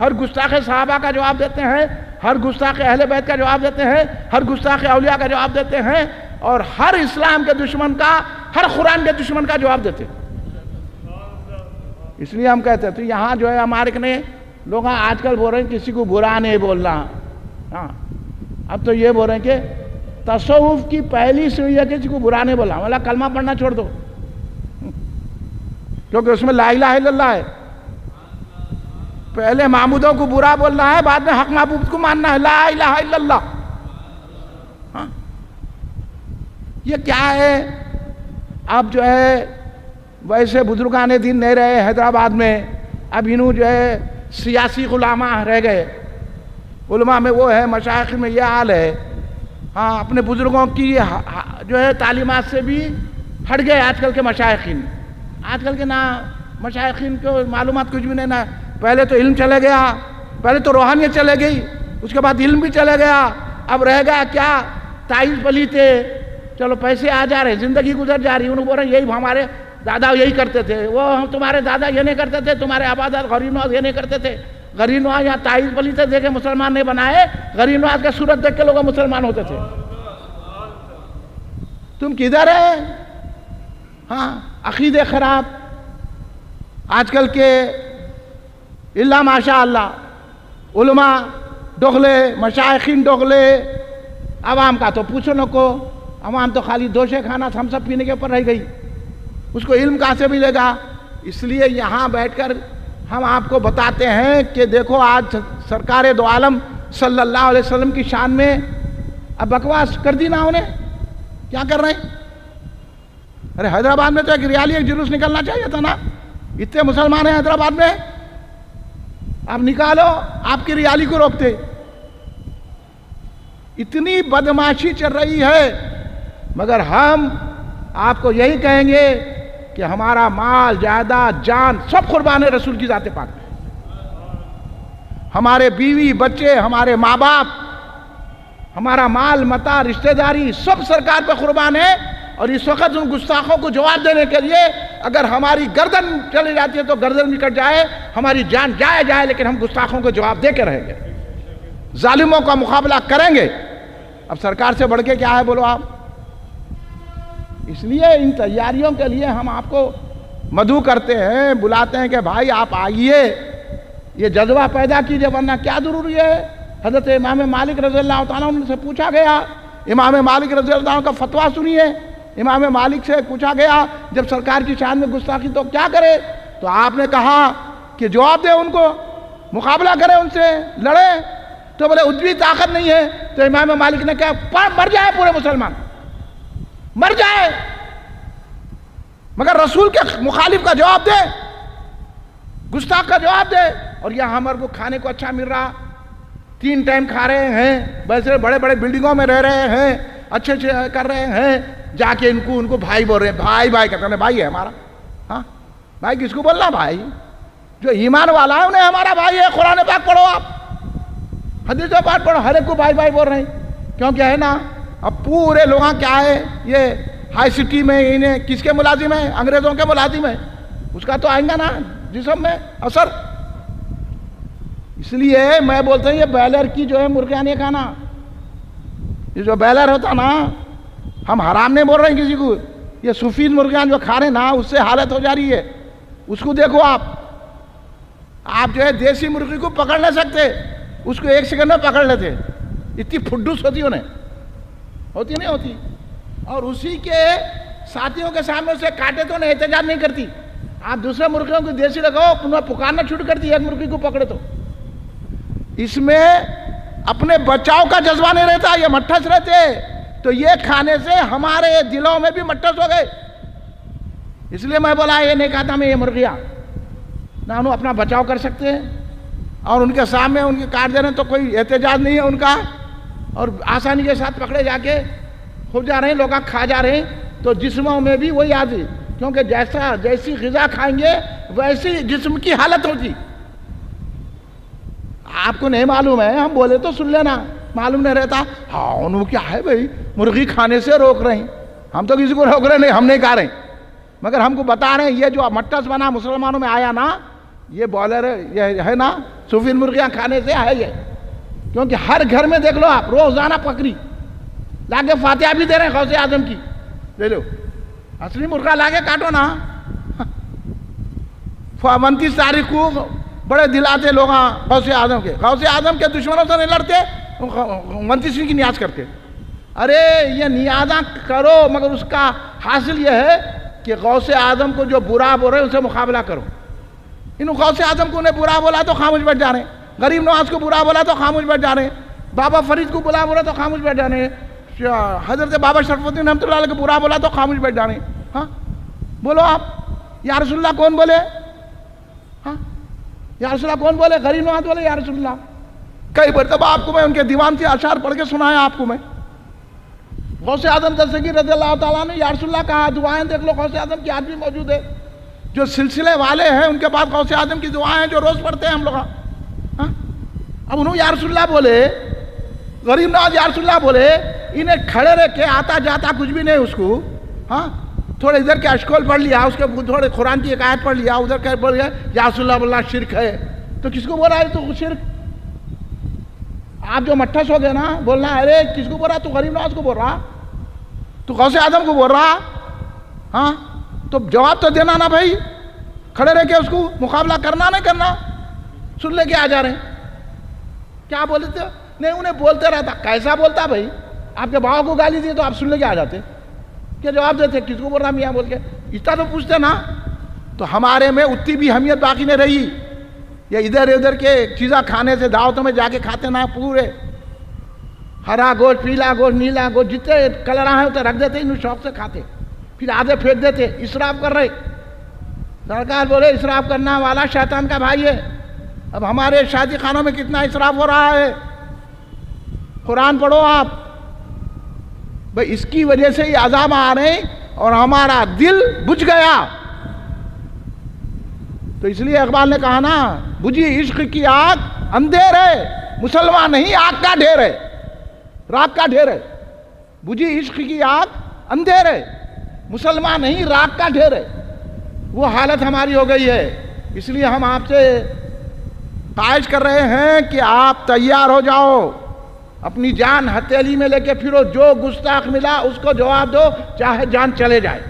ہر گستاخ صحابہ کا جواب دیتے ہیں، ہر گستاخ اہل بیت کا جواب دیتے ہیں، ہر گستاخ اولیاء کا جواب دیتے ہیں، اور ہر اسلام کے دشمن کا، ہر قرآن کے دشمن کا جواب دیتے ہیں۔ اس لیے ہم کہتے ہیں تو یہاں جو ہے ہمارے نے لوگ آج کل بول رہے ہیں کسی کو برا نہیں بولنا، ہاں اب تو یہ بول رہے ہیں کہ تصوف کی پہلی سیڑھی ہے کسی کو برا نہیں بولنا، والا کلمہ پڑھنا چھوڑ دو، کیونکہ اس میں لا الہ الا اللہ ہے۔ پہلے معبودوں کو برا بولنا ہے، بعد میں حق معبود کو ماننا ہے، لا الہ الا اللہ۔ ہاں یہ کیا ہے؟ اب جو ہے ویسے بزرگان دین نہیں رہے حیدرآباد میں، اب انہوں جو ہے سیاسی علماء رہ گئے، علماء میں وہ ہے، مشائخ میں یہ حال ہے، ہاں اپنے بزرگوں کی جو ہے تعلیمات سے بھی ہٹ گئے آج کل کے مشائخین۔ آج کل کے مشائخین کو معلومات کچھ بھی نہیں، نہ پہلے تو علم چلے گیا، پہلے تو روحانیت چلے گئی، اس کے بعد علم بھی چلے گیا، اب رہ گیا کیا؟ تائز پلیتے، چلو پیسے آ جا رہے، زندگی گزر جا رہی، انہوں بول رہے ہیں یہی ہمارے دادا یہی کرتے تھے، وہ تمہارے دادا یہ نہیں کرتے تھے، تمہارے آبادات غریب نواز یہ نہیں کرتے تھے، غریب نواز یہاں تائز پلیتے دیکھے مسلمان نہیں بنائے، غریب نواز کا صورت دیکھ کے لوگ مسلمان ہوتے تھے۔ تم کدھر ہے؟ ہاں، عقیدے خراب آج کل کے، اللہ ماشاء اللہ علماء ڈوغلے، مشائخین ڈوغلے، عوام کا تو پوچھو نہ کو، عوام تو خالی دوشے کھانا ہم سب پینے کے اوپر رہ گئی، اس کو علم کہاں سے ملے گا؟ اس لیے یہاں بیٹھ کر ہم آپ کو بتاتے ہیں کہ دیکھو آج سرکار دو عالم صلی اللہ علیہ وسلم کی شان میں اب بکواس کر دی نا انہیں، کیا کر رہے ہیں؟ ارے حیدرآباد میں تو ایک ریالی ایک جلوس نکلنا چاہیے تھا نا، اتنے مسلمان ہیں حیدرآباد میں، آپ نکالو، آپ کی ریالی کو روکتے۔ اتنی بدماشی چل رہی ہے، مگر ہم آپ کو یہی کہیں گے کہ ہمارا مال، جائیداد، جان سب قربان ہے رسول کی ذات پاک میں۔ ہمارے بیوی بچے، ہمارے ماں باپ، ہمارا مال متاع، رشتہ داری سب سرکار پہ قربان ہے، اور اس وقت ان گستاخوں کو جواب دینے کے لیے اگر ہماری گردن چلی جاتی ہے تو گردن بھی کٹ جائے، ہماری جان جائے لیکن ہم گستاخوں کو جواب دے کے رہیں گے، ظالموں کا مقابلہ کریں گے۔ اب سرکار سے بڑھ کے کیا ہے بولو آپ؟ اس لیے ان تیاریوں کے لیے ہم آپ کو مدعو کرتے ہیں، بلاتے ہیں کہ بھائی آپ آئیے، یہ جذبہ پیدا کیجئے، ورنہ کیا ضروری ہے؟ حضرت امام مالک رضی اللہ تعالیٰ عنہ سے پوچھا گیا، امام مالک رضی اللہ عنہ کا فتویٰ سنیے، امام مالک سے پوچھا گیا جب سرکار کی شان میں گستاخی تو کیا کرے؟ تو آپ نے کہا کہ جواب دے ان کو، مقابلہ کرے ان سے، لڑے۔ تو بولے اتنی طاقت نہیں ہے، تو امام مالک نے کہا مر جائے پورے مسلمان، مر جائے، مگر رسول کے مخالف کا جواب دے، گستاخ کا جواب دے۔ اور یہاں ہمارے کو کھانے کو اچھا مل رہا، 3 ٹائم کھا رہے ہیں، ویسے بڑے بڑے بلڈنگوں میں رہ رہے ہیں، اچھے اچھے کر رہے ہیں، جا کے ان کو بھائی بول رہے ہیں، بھائی کہتے ہیں، بھائی ہے ہمارا۔ ہاں بھائی کس کو بولنا؟ بھائی جو ایمان والا ہے انہیں ہمارا بھائی ہے۔ قرآن پاک پڑھو، آپ حدیث پاک پڑھو، ہر ایک کو بھائی بول رہے ہیں، کیونکہ ہے نا اب پورے لوگاں کیا ہے، یہ ہائی سٹی میں انہیں کس کے ملازم ہیں؟ انگریزوں کے ملازم ہیں، اس کا تو آئیں گا نا جسم میں اثر۔ اس لیے میں بولتا ہوں یہ بیلر کی جو ہے مرغیاں نہیں کھانا، یہ جو بیلر ہوتا نا، ہم حرام نہیں بول رہے ہیں کسی کو، یہ سفید مرغیاں جو کھا رہے نا اس سے حالت ہو جا رہی ہے، اس کو دیکھو آپ جو ہے دیسی مرغی کو پکڑ نہیں سکتے، اس کو 1 سیکنڈ میں پکڑ لیتے، اتنی پھڈوس ہوتی انہیں، ہوتی نہیں ہوتی، اور اسی کے ساتھیوں کے سامنے اسے کاٹے تو انہیں احتجاج نہیں کرتی۔ آپ دوسرے مرغیوں کو دیسی لگاؤ، انہیں پکارنا شروع کرتی ہے ایک مرغی کو پکڑے تو۔ اس میں اپنے بچاؤ کا جذبہ نہیں رہتا، یہ مٹھس رہتے، تو یہ کھانے سے ہمارے دلوں میں بھی مٹھس ہو گئے۔ اس لیے میں بولا یہ نہیں کہتا میں یہ مرغیاں نہ انہوں اپنا بچاؤ کر سکتے ہیں، اور ان کے سامنے ان کے کاٹ دینے تو کوئی احتجاج نہیں ہے ان کا، اور آسانی کے ساتھ پکڑے جا کے خوب جا رہے ہیں، لوگ کھا جا رہے ہیں، تو جسموں میں بھی وہی آتی، کیونکہ جیسی غذا کھائیں گے ویسی جسم کی حالت ہوتی۔ آپ کو نہیں معلوم ہے، ہم بولے تو سن لینا، معلوم نہیں رہتا، ہاں انہوں کیا ہے بھائی مرغی کھانے سے روک رہے ہیں، ہم تو کسی کو روک رہے نہیں، ہم نہیں کھا رہے ہیں، مگر ہم کو بتا رہے ہیں یہ جو مٹس بنا مسلمانوں میں آیا نا، یہ بولر یہ ہے نا سفید مرغیاں کھانے سے ہے یہ، کیونکہ ہر گھر میں دیکھ لو آپ روزانہ بکری لا کے فاتحہ بھی دے رہے ہیں غوث اعظم کی، لے لو اصلی مرغا لا کے کاٹو نا۔ 29 تاریخ کو بڑے دل آتے لوگ غوث اعظم کے دشمنوں سے نہیں لڑتے، 29ویں کی نیاز کرتے۔ ارے یہ نیازاں کرو، مگر اس کا حاصل یہ ہے کہ غوث اعظم کو جو برا بول رہے ہیں ان سے مقابلہ کرو۔ انہوں غوث اعظم کو انہیں برا بولا تو خاموش بیٹھ جا رہے ہیں، غریب نواز کو برا بولا تو خاموش بیٹھ جا رہے ہیں، بابا فرید کو برا بولا تو خاموش بیٹھ جا رہے ہیں، حضرت بابا شرف الدین رحمۃ اللہ علیہ کو برا بولا تو خاموش بیٹھ جا رہے ہیں۔ ہاں بولو آپ یا رسول اللہ کون بولے؟ ہاں یا رسول اللہ کون بولے؟ غریب نواز بولے یا رسول اللہ؟ کئی مرتبہ آپ کو میں ان کے دیوان سے اشعار پڑھ کے سنایا آپ کو میں، غوث اعظم دستگیر رضی اللہ تعالیٰ نے یا رسول اللہ کہا، دعائیں دیکھ لو غوث اعظم کی آج بھی موجود ہے، جو سلسلے والے ہیں ان کے بعد غوث اعظم کی دعائیں جو روز پڑھتے ہیں ہم لوگ۔ ہاں اب انہوں یا رسول اللہ بولے، غریب نواز یا رسول اللہ بولے، انہیں کھڑے رہ کے آتا جاتا کچھ بھی نہیں اس کو، ہاں تھوڑے ادھر کے اشکول پڑھ لیا، اس کے تھوڑے قرآن کی ایک آیت پڑھ لیا، ادھر کے بول گیا یا رسول اللہ بولنا شرک ہے، تو کس کو بول رہا ہے تو شرک؟ آپ جو مٹھس ہو گئے نا، بولنا ارے کس کو بول رہا؟ تو غریب نواز کو بول رہا، تو غوث اعظم کو بول رہا، ہاں تو جواب تو دینا نا بھائی، کھڑے رہ کے اس کو مقابلہ کرنا نہیں کرنا، سن لے کے آ جا رہے ہیں۔ کیا بولتے تھے؟ نہیں انہیں بولتے رہتا، کیسا بولتا بھائی؟ آپ کے باؤ کو گالی دی تو آپ سن لے کے آ جاتے، کیا جواب دیتے؟ کس کو بول رہا میاں بول کے؟ اتنا تو پوچھتے نا۔ تو ہمارے میں اتنی بھی اہمیت باقی نہیں رہی، یہ ادھر ادھر کے چیزیں کھانے سے دعوتوں میں جا کے کھاتے نا، پورے ہرا گوشت، پیلا گوشت، نیلا گوشت، جتنے کلر ہیں اتنے رکھ دیتے، انہوں شوق سے کھاتے، پھر آدھے پھینک دیتے، اسراف کر رہے۔ سرکار بولے اسراف کرنا والا شیطان کا بھائی ہے۔ اب ہمارے شادی خانوں میں کتنا اسراف ہو رہا ہے، قرآن پڑھو آپ بھائی، اس کی وجہ سے یہ عذاب آ رہے ہیں اور ہمارا دل بجھ گیا۔ تو اس لیے اقبال نے کہا نا، بجھی عشق کی آگ اندھیر ہے، مسلمان نہیں آگ کا ڈھیر ہے، راگ کا ڈھیر ہے۔ بجھی عشق کی آگ اندھیر ہے، مسلمان نہیں راگ کا ڈھیر ہے۔ وہ حالت ہماری ہو گئی ہے، اس لیے ہم آپ سے خواہش کر رہے ہیں کہ آپ تیار ہو جاؤ، اپنی جان ہتھیلی میں لے کے پھرو، جو گستاخ ملا اس کو جواب دو، چاہے جان چلے جائے۔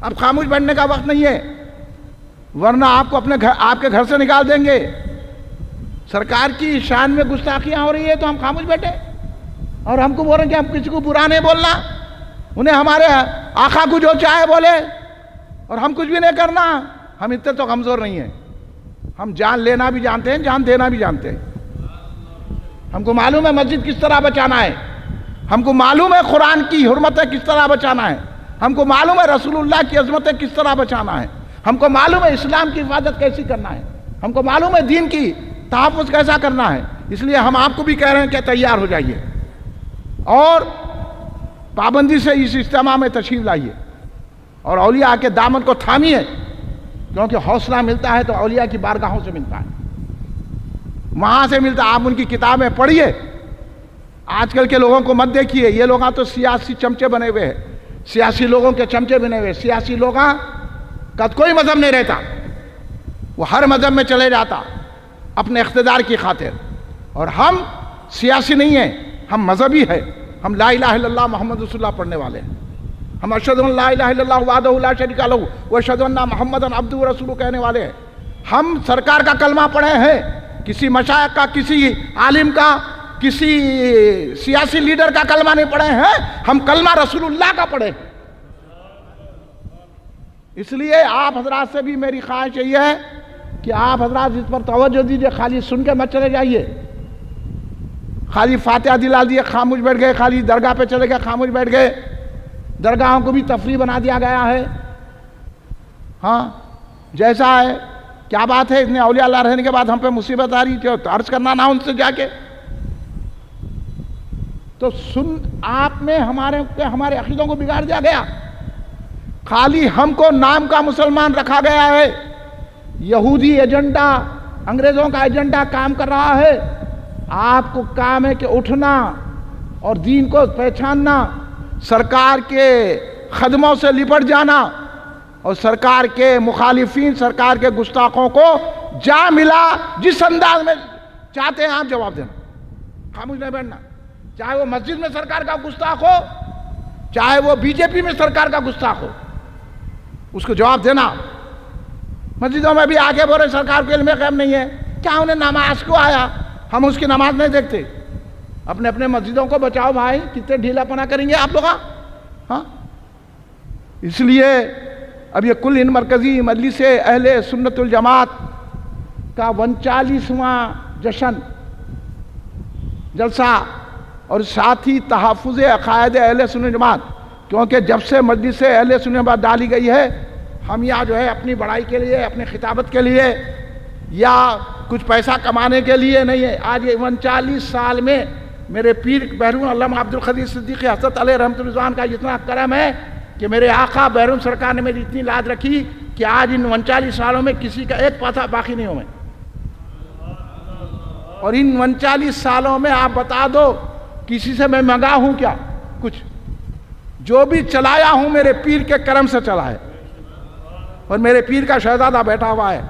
اب خاموش بیٹھنے کا وقت نہیں ہے، ورنہ آپ کو اپنے گھر، آپ کے گھر سے نکال دیں گے۔ سرکار کی شان میں گستاخیاں ہو رہی ہے تو ہم خاموش بیٹھے اور ہم کو بول رہے ہیں کہ ہم کسی کو برا نہیں بولنا، انہیں ہمارے آقا کو جو چاہے بولے اور ہم کچھ بھی نہیں کرنا۔ ہم اتنے تو کمزور نہیں ہیں، ہم جان لینا بھی جانتے ہیں، جان دینا بھی جانتے ہیں۔ ہم کو معلوم ہے مسجد کس طرح بچانا ہے، ہم کو معلوم ہے قرآن کی حرمتیں کس طرح بچانا ہے، ہم کو معلوم ہے رسول اللہ کی عظمتیں کس طرح بچانا ہے، ہم کو معلوم ہے اسلام کی حفاظت کیسی کرنا ہے، ہم کو معلوم ہے دین کی تحفظ کیسا کرنا ہے۔ اس لیے ہم آپ کو بھی کہہ رہے ہیں کہ تیار ہو جائیے اور پابندی سے اس اجتماع میں تشریف لائیے اور اولیاء کے دامن کو تھامیے، کیونکہ حوصلہ ملتا ہے تو اولیاء کی بارگاہوں سے ملتا ہے، وہاں سے ملتا ہے۔ آپ ان کی کتابیں پڑھیے، آج کل کے لوگوں کو مت دیکھیے، یہ لوگ تو سیاسی چمچے بنے ہوئے ہیں، سیاسی لوگوں کے چمچے بنے ہوئے، سیاسی لوگ کا کوئی مذہب نہیں رہتا، وہ ہر مذہب میں چلے جاتا اپنے اقتدار کی خاطر، اور ہم سیاسی نہیں ہیں، ہم مذہبی ہیں، ہم لا الہ الا اللہ محمد رسول اللہ پڑھنے والے ہیں، ہم اشہد ان لا الہ الا اللہ وحدہ لا شریک لہ واشہد ان محمدا عبدہ ورسولہ کہنے والے ہیں۔ ہم سرکار کا کلمہ پڑھے ہیں، کسی مشائخ کا، کسی عالم کا، کسی سیاسی لیڈر کا کلمہ نہیں پڑھے ہیں، ہم کلمہ رسول اللہ کا پڑھے ہیں۔ اس لیے آپ حضرات سے بھی میری خواہش یہ ہے کہ آپ حضرات اس پر توجہ دیجئے، خالی سن کے مت چلے جائیے، خالی فاتحہ دلا دیے خاموش بیٹھ گئے، خالی درگاہ پہ چلے گئے خاموش بیٹھ گئے، درگاہوں کو بھی تفریح بنا دیا گیا ہے۔ ہاں جیسا ہے، کیا بات ہے، اتنے اولیاء اللہ رہنے کے بعد ہم پہ مصیبت آ رہی تھی تو عرض کرنا نہ ان سے جا کے، تو سن آپ میں ہمارے عقیدوں کو بگاڑ دیا گیا، خالی ہم کو نام کا مسلمان رکھا گیا ہے، یہودی ایجنڈا، انگریزوں کا ایجنڈا کام کر رہا ہے۔ آپ کو کام ہے کہ اٹھنا اور دین کو پہچاننا، سرکار کے خدموں سے لپٹ جانا اور سرکار کے مخالفین، سرکار کے گستاخوں کو جا ملا جس انداز میں چاہتے ہیں آپ جواب دینا، خاموش نہیں بیٹھنا، چاہے وہ مسجد میں سرکار کا گستاخ ہو، چاہے وہ بی جے پی میں سرکار کا گستاخ ہو، اس کو جواب دینا۔ مسجدوں میں بھی آگے بول رہے سرکار کو علم غیب نہیں ہے، کیا انہیں نماز کو آیا؟ ہم اس کی نماز نہیں دیکھتے۔ اپنے اپنے مسجدوں کو بچاؤ بھائی، کتنے ڈھیلا پنا کریں گے آپ لوگ؟ ہاں اس لیے اب یہ کل ہند مرکزی مجلس اہل سنت الجماعت کا 39واں جشن جلسہ اور ساتھ ہی تحفظ عقائد اہل سنت جماعت، کیونکہ جب سے مجلس اہل سنت جماعت ڈالی گئی ہے، ہم یہاں جو ہے اپنی بڑائی کے لیے، اپنی خطابت کے لیے یا کچھ پیسہ کمانے کے لیے نہیں ہے۔ آج یہ 39 سال میں میرے پیر بیرون علامہ عبدالقدیر صدیقی حضرت علیہ رحمۃ الرضوان کا اتنا کرم ہے کہ میرے آقا بیرون سرکار نے میری اتنی لاد رکھی کہ آج ان 39 سالوں میں کسی کا ایک پیسہ باقی نہیں ہو میں۔ اور ان 39 سالوں میں آپ بتا دو کسی سے میں منگا ہوں کیا کچھ؟ جو بھی چلایا ہوں میرے پیر کے کرم سے چلا ہے، اور میرے پیر کا شہزادہ بیٹھا ہوا ہے،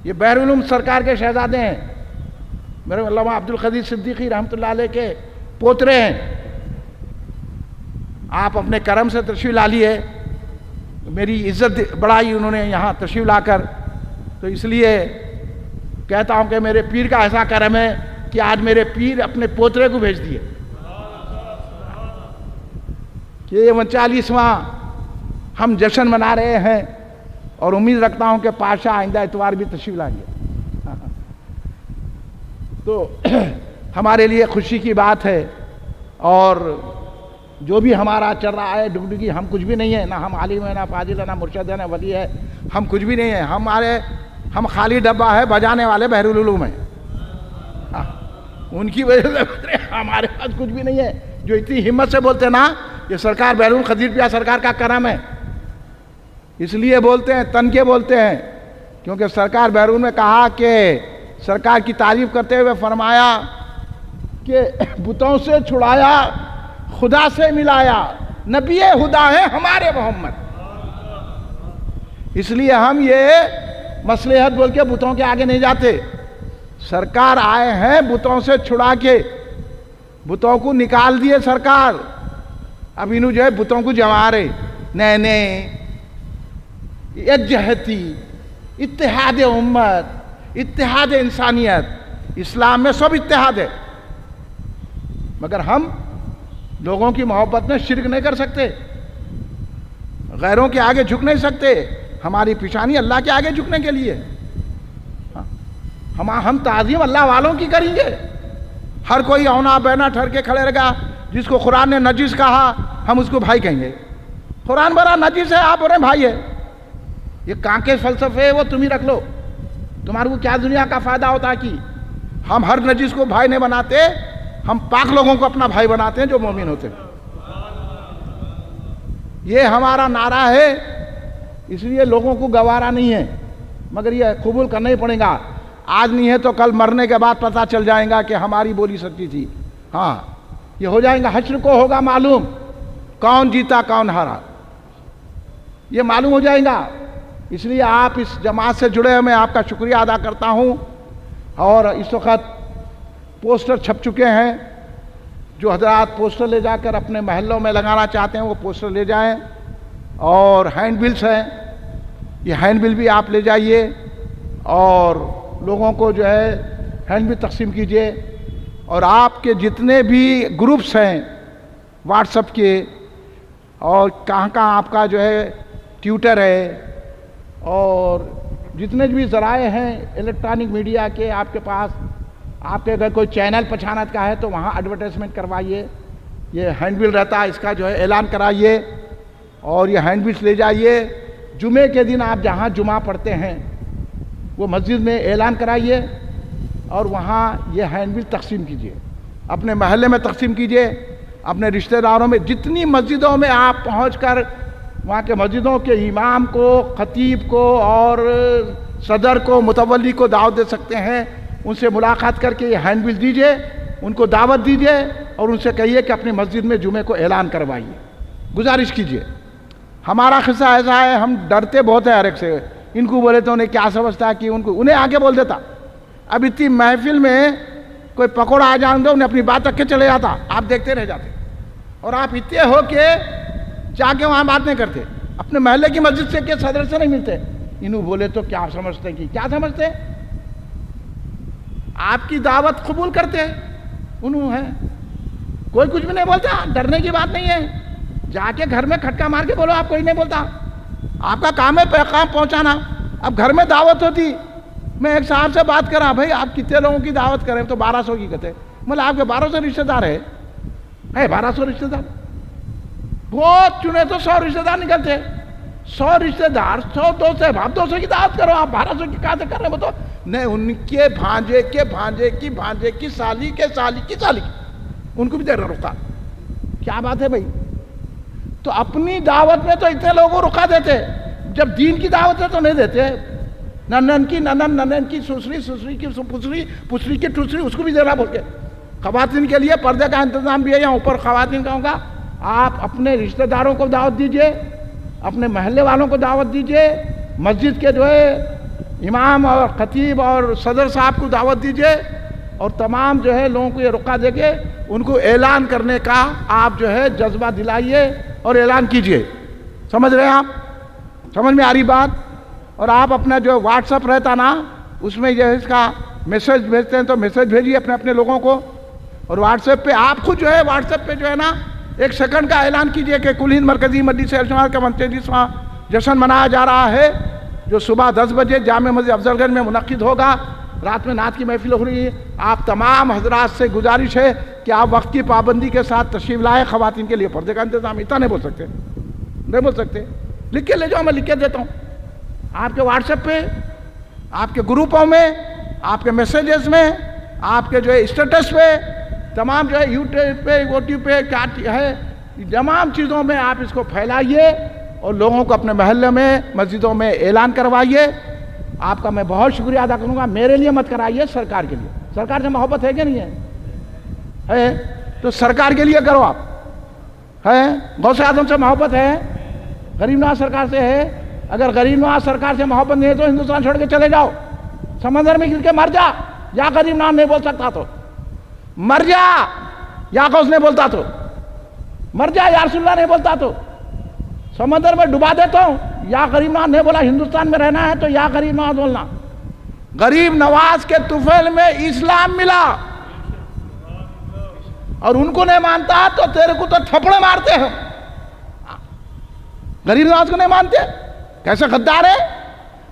یہ بحر العلوم سرکار کے شہزادے ہیں، میرے علامہ عبدالقدیر صدیقی رحمۃ اللہ علیہ کے پوترے ہیں۔ آپ اپنے کرم سے تشریف لا لیے، میری عزت بڑھائی انہوں نے یہاں تشریف لا کر، تو اس لیے کہتا ہوں کہ میرے پیر کا ایسا کرم ہے کہ آج میرے پیر اپنے پوترے کو بھیج دیے کہ یہ 39واں ہم جشن منا رہے ہیں، اور امید رکھتا ہوں کہ پاشا آئندہ اتوار بھی تشریف لائیں گے۔ تو ہمارے لیے خوشی کی بات ہے، اور جو بھی ہمارا چل رہا ہے ڈگڈگی، ہم کچھ بھی نہیں ہے، نہ ہم عالم ہیں، نہ فاضل ہے، نہ مرشد ہے، نہ ولی ہے، ہم کچھ بھی نہیں ہے، ہم خالی ڈبہ ہے، بجانے والے بحر العلوم ہیں۔ ان کی وجہ سے ہمارے پاس کچھ بھی نہیں ہے، جو اتنی ہمت سے بولتے نا، یہ سرکار بحر العلوم خدیر پیا سرکار کا کرم ہے، اس لیے بولتے ہیں، تن کے بولتے ہیں، کیونکہ سرکار بحر العلوم نے کہا کہ سرکار کی تعریف کرتے ہوئے فرمایا کہ بتوں سے چھڑایا، خدا سے ملایا، نبی خدا ہے ہمارے محمد۔ اس لیے ہم یہ مصلحت بول کے بتوں کے آگے نہیں جاتے، سرکار آئے ہیں بتوں سے چھڑا کے، بتوں کو نکال دیے سرکار، اب انہوں جو ہے بتوں کو جما رہے، نینے یکجہتی، اتحاد امت، اتحاد انسانیت، اسلام میں سب اتحاد ہے، مگر ہم لوگوں کی محبت میں شرک نہیں کر سکتے، غیروں کے آگے جھک نہیں سکتے، ہماری پیشانی اللہ کے آگے جھکنے کے لیے، ہم تعظیم اللہ والوں کی کریں گے۔ ہر کوئی اونا بینا ٹھہر کے کھڑے رہے گا، جس کو قرآن نے نجس کہا ہم اس کو بھائی کہیں گے، قرآن بڑا نجس ہے، آپ بولے بھائی ہے، یہ کہاں کے فلسفے وہ تم ہی رکھ لو، تمہارے کو کیا دنیا کا فائدہ ہوتا ہے؟ کہ ہم ہر نجس کو بھائی نہیں بناتے، ہم پاک لوگوں کو اپنا بھائی بناتے ہیں جو مومن ہوتے ہیں، یہ ہمارا نعرہ ہے، اس لیے لوگوں کو گوارا نہیں ہے، مگر یہ قبول کرنا ہی پڑے گا، آج نہیں ہے تو کل مرنے کے بعد پتہ چل جائے گا کہ ہماری بولی سچی تھی، ہاں یہ ہو جائے گا، حشر کو ہوگا معلوم کون جیتا کون ہارا، یہ معلوم ہو جائے گا۔ اس لیے آپ اس جماعت سے جڑے ہوئے، میں آپ کا شکریہ ادا کرتا ہوں، اور اس وقت پوسٹر چھپ چکے ہیں، جو حضرات پوسٹر لے جا کر اپنے محلوں میں لگانا چاہتے ہیں وہ پوسٹر لے جائیں، اور ہینڈ بلز ہیں، یہ ہینڈ بل بھی آپ لے جائیے، اور لوگوں کو جو ہے ہینڈ بل تقسیم کیجیے، اور آپ کے جتنے بھی گروپس ہیں واٹس ایپ کے، اور کہاں کہاں آپ کا جو ہے ٹویٹر ہے، اور جتنے بھی ذرائع ہیں الیکٹرانک میڈیا کے آپ کے پاس، آپ کے اگر کوئی چینل پچھانت کا ہے تو وہاں ایڈورٹائزمنٹ کروائیے، یہ ہینڈ بل رہتا ہے، اس کا جو ہے اعلان کرائیے، اور یہ ہینڈ بلز لے جائیے، جمعے کے دن آپ جہاں جمعہ پڑھتے ہیں وہ مسجد میں اعلان کرائیے، اور وہاں یہ ہینڈ بل تقسیم کیجیے، اپنے محلے میں تقسیم کیجیے، اپنے رشتہ داروں میں، جتنی مسجدوں میں آپ پہنچ کر وہاں کے مسجدوں کے امام کو، خطیب کو، اور صدر کو، متولی کو دعوت دے سکتے ہیں، ان سے ملاقات کر کے یہ ہینڈ بل دیجیے، ان کو دعوت دیجیے، اور ان سے کہیے کہ اپنی مسجد میں جمعے کو اعلان کروائیے، گزارش کیجیے۔ ہمارا قصہ ایسا ہے، ہم ڈرتے بہت ہیں ہر ایک سے، ان کو بولے تو انہیں کیا سمجھتا ہے کہ انہیں آگے بول دیتا، اب اتنی محفل میں کوئی پکوڑا آ جان دو، انہیں اپنی بات رکھ کے چلے جاتا، آپ دیکھتے رہ جاتے، اور آپ اتنے ہو کہ جا کے وہاں بات نہیں کرتے، اپنے محلے کی مسجد سے کہ صدر سے نہیں ملتے، انہوں بولے تو کیا سمجھتے کہ کیا سمجھتے، آپ کی دعوت قبول کرتے انہوں ہے، کوئی کچھ بھی نہیں بولتا، ڈرنے کی بات نہیں ہے، جا کے گھر میں کھٹکا مار کے بولو، آپ کوئی نہیں بولتا، آپ کا کام ہے پیغام پہنچانا۔ اب گھر میں دعوت ہوتی، میں ایک صاحب سے بات کرا، بھائی آپ کتنے لوگوں کی دعوت کریں؟ تو 1200 کی کہتے، مطلب آپ کے 1200 رشتہ دار ہے 1200 رشتہ دار، بہت چنے تو 100 رشتہ دار نکلتے، 100 رشتہ دار، 100 200 آپ 200 کی دعوت کرو، آپ 1200 کی کہاں سے کر رہے ہیں؟ بتاؤ نہیں، ان کے بھانجے کے بھانجے کی بھانجے کی سالی کے سالی کی سالی، ان کو بھی دے رہا رکا، کیا بات ہے بھائی؟ تو اپنی دعوت میں تو اتنے لوگوں کو رکا دیتے، جب دین کی دعوت ہے تو نہیں دیتے، ننن کی ننن، ننن کی سسری، سسری کی پسری، پسری کی ٹسری، اس کو بھی ذرا بول کے. خواتین کے لیے پردے کا انتظام بھی ہے. یہاں اوپر خواتین کا ہوگا. آپ اپنے رشتہ داروں کو دعوت دیجئے، اپنے محلے والوں کو دعوت دیجئے، مسجد کے جو ہے امام اور خطیب اور صدر صاحب کو دعوت دیجئے، اور تمام جو ہے لوگوں کو یہ رقعہ دے کے ان کو اعلان کرنے کا آپ جو ہے جذبہ دلائیے اور اعلان کیجئے. سمجھ رہے ہیں آپ؟ سمجھ میں آ رہی بات؟ اور آپ اپنا جو واٹس ایپ رہتا نا، اس میں جو ہے اس کا میسیج بھیجتے ہیں تو میسیج بھیجیے اپنے اپنے لوگوں کو. اور واٹس ایپ پہ آپ خود جو ہے واٹس ایپ پہ جو ہے نا 1 سیکنڈ کا اعلان کیجئے کہ کل ہند مرکزی مجلس اہل کا 45واں جشن منایا جا رہا ہے، جو صبح 10 بجے جامع مسجد افضل گنج میں منعقد ہوگا. رات میں نعت کی محفل ہو رہی ہے. آپ تمام حضرات سے گزارش ہے کہ آپ وقت کی پابندی کے ساتھ تشریف لائیں. خواتین کے لیے پردے کا انتظام. اتنا نہیں بول سکتے، نہیں بول سکتے. لکھ کے لے جاؤ، میں لکھ کے دیتا ہوں آپ کے واٹس ایپ پہ، آپ کے گروپوں میں، آپ کے میسیجز میں، آپ کے جو ہے اسٹیٹس پہ، تمام جو ہے یوٹیوب پہ، ووٹیوب پہ کیا ہے، تمام چیزوں میں آپ اس کو پھیلائیے اور لوگوں کو اپنے محلے میں، مسجدوں میں اعلان کروائیے. آپ کا میں بہت شکریہ ادا کروں گا. میرے لیے مت کرائیے، سرکار کے لیے. سرکار سے محبت ہے کہ نہیں ہے؟ تو سرکار کے لیے کرو. آپ ہے غوث اعظم سے محبت ہے، غریب نواز سرکار سے ہے. اگر غریب نواز سرکار سے محبت نہیں ہے تو ہندوستان چھوڑ کے چلے جاؤ، سمندر میں گر کے مر جا. یا غریب نواز نہیں بول سکتا تو مر جا، یا غوث نہیں بولتا تو مر جا، یا رسول اللہ نہیں بولتا تو سمندر میں ڈبا دیتا ہوں. یا غریب نواز نہیں بولا ہندوستان میں رہنا ہے تو یا غریب نواز بولنا. غریب نواز کے طفیل میں اسلام ملا، اور ان کو نہیں مانتا تو تیرے کو تو تھپڑے مارتے ہیں. غریب نواز کو نہیں مانتے، کیسے غدار ہے.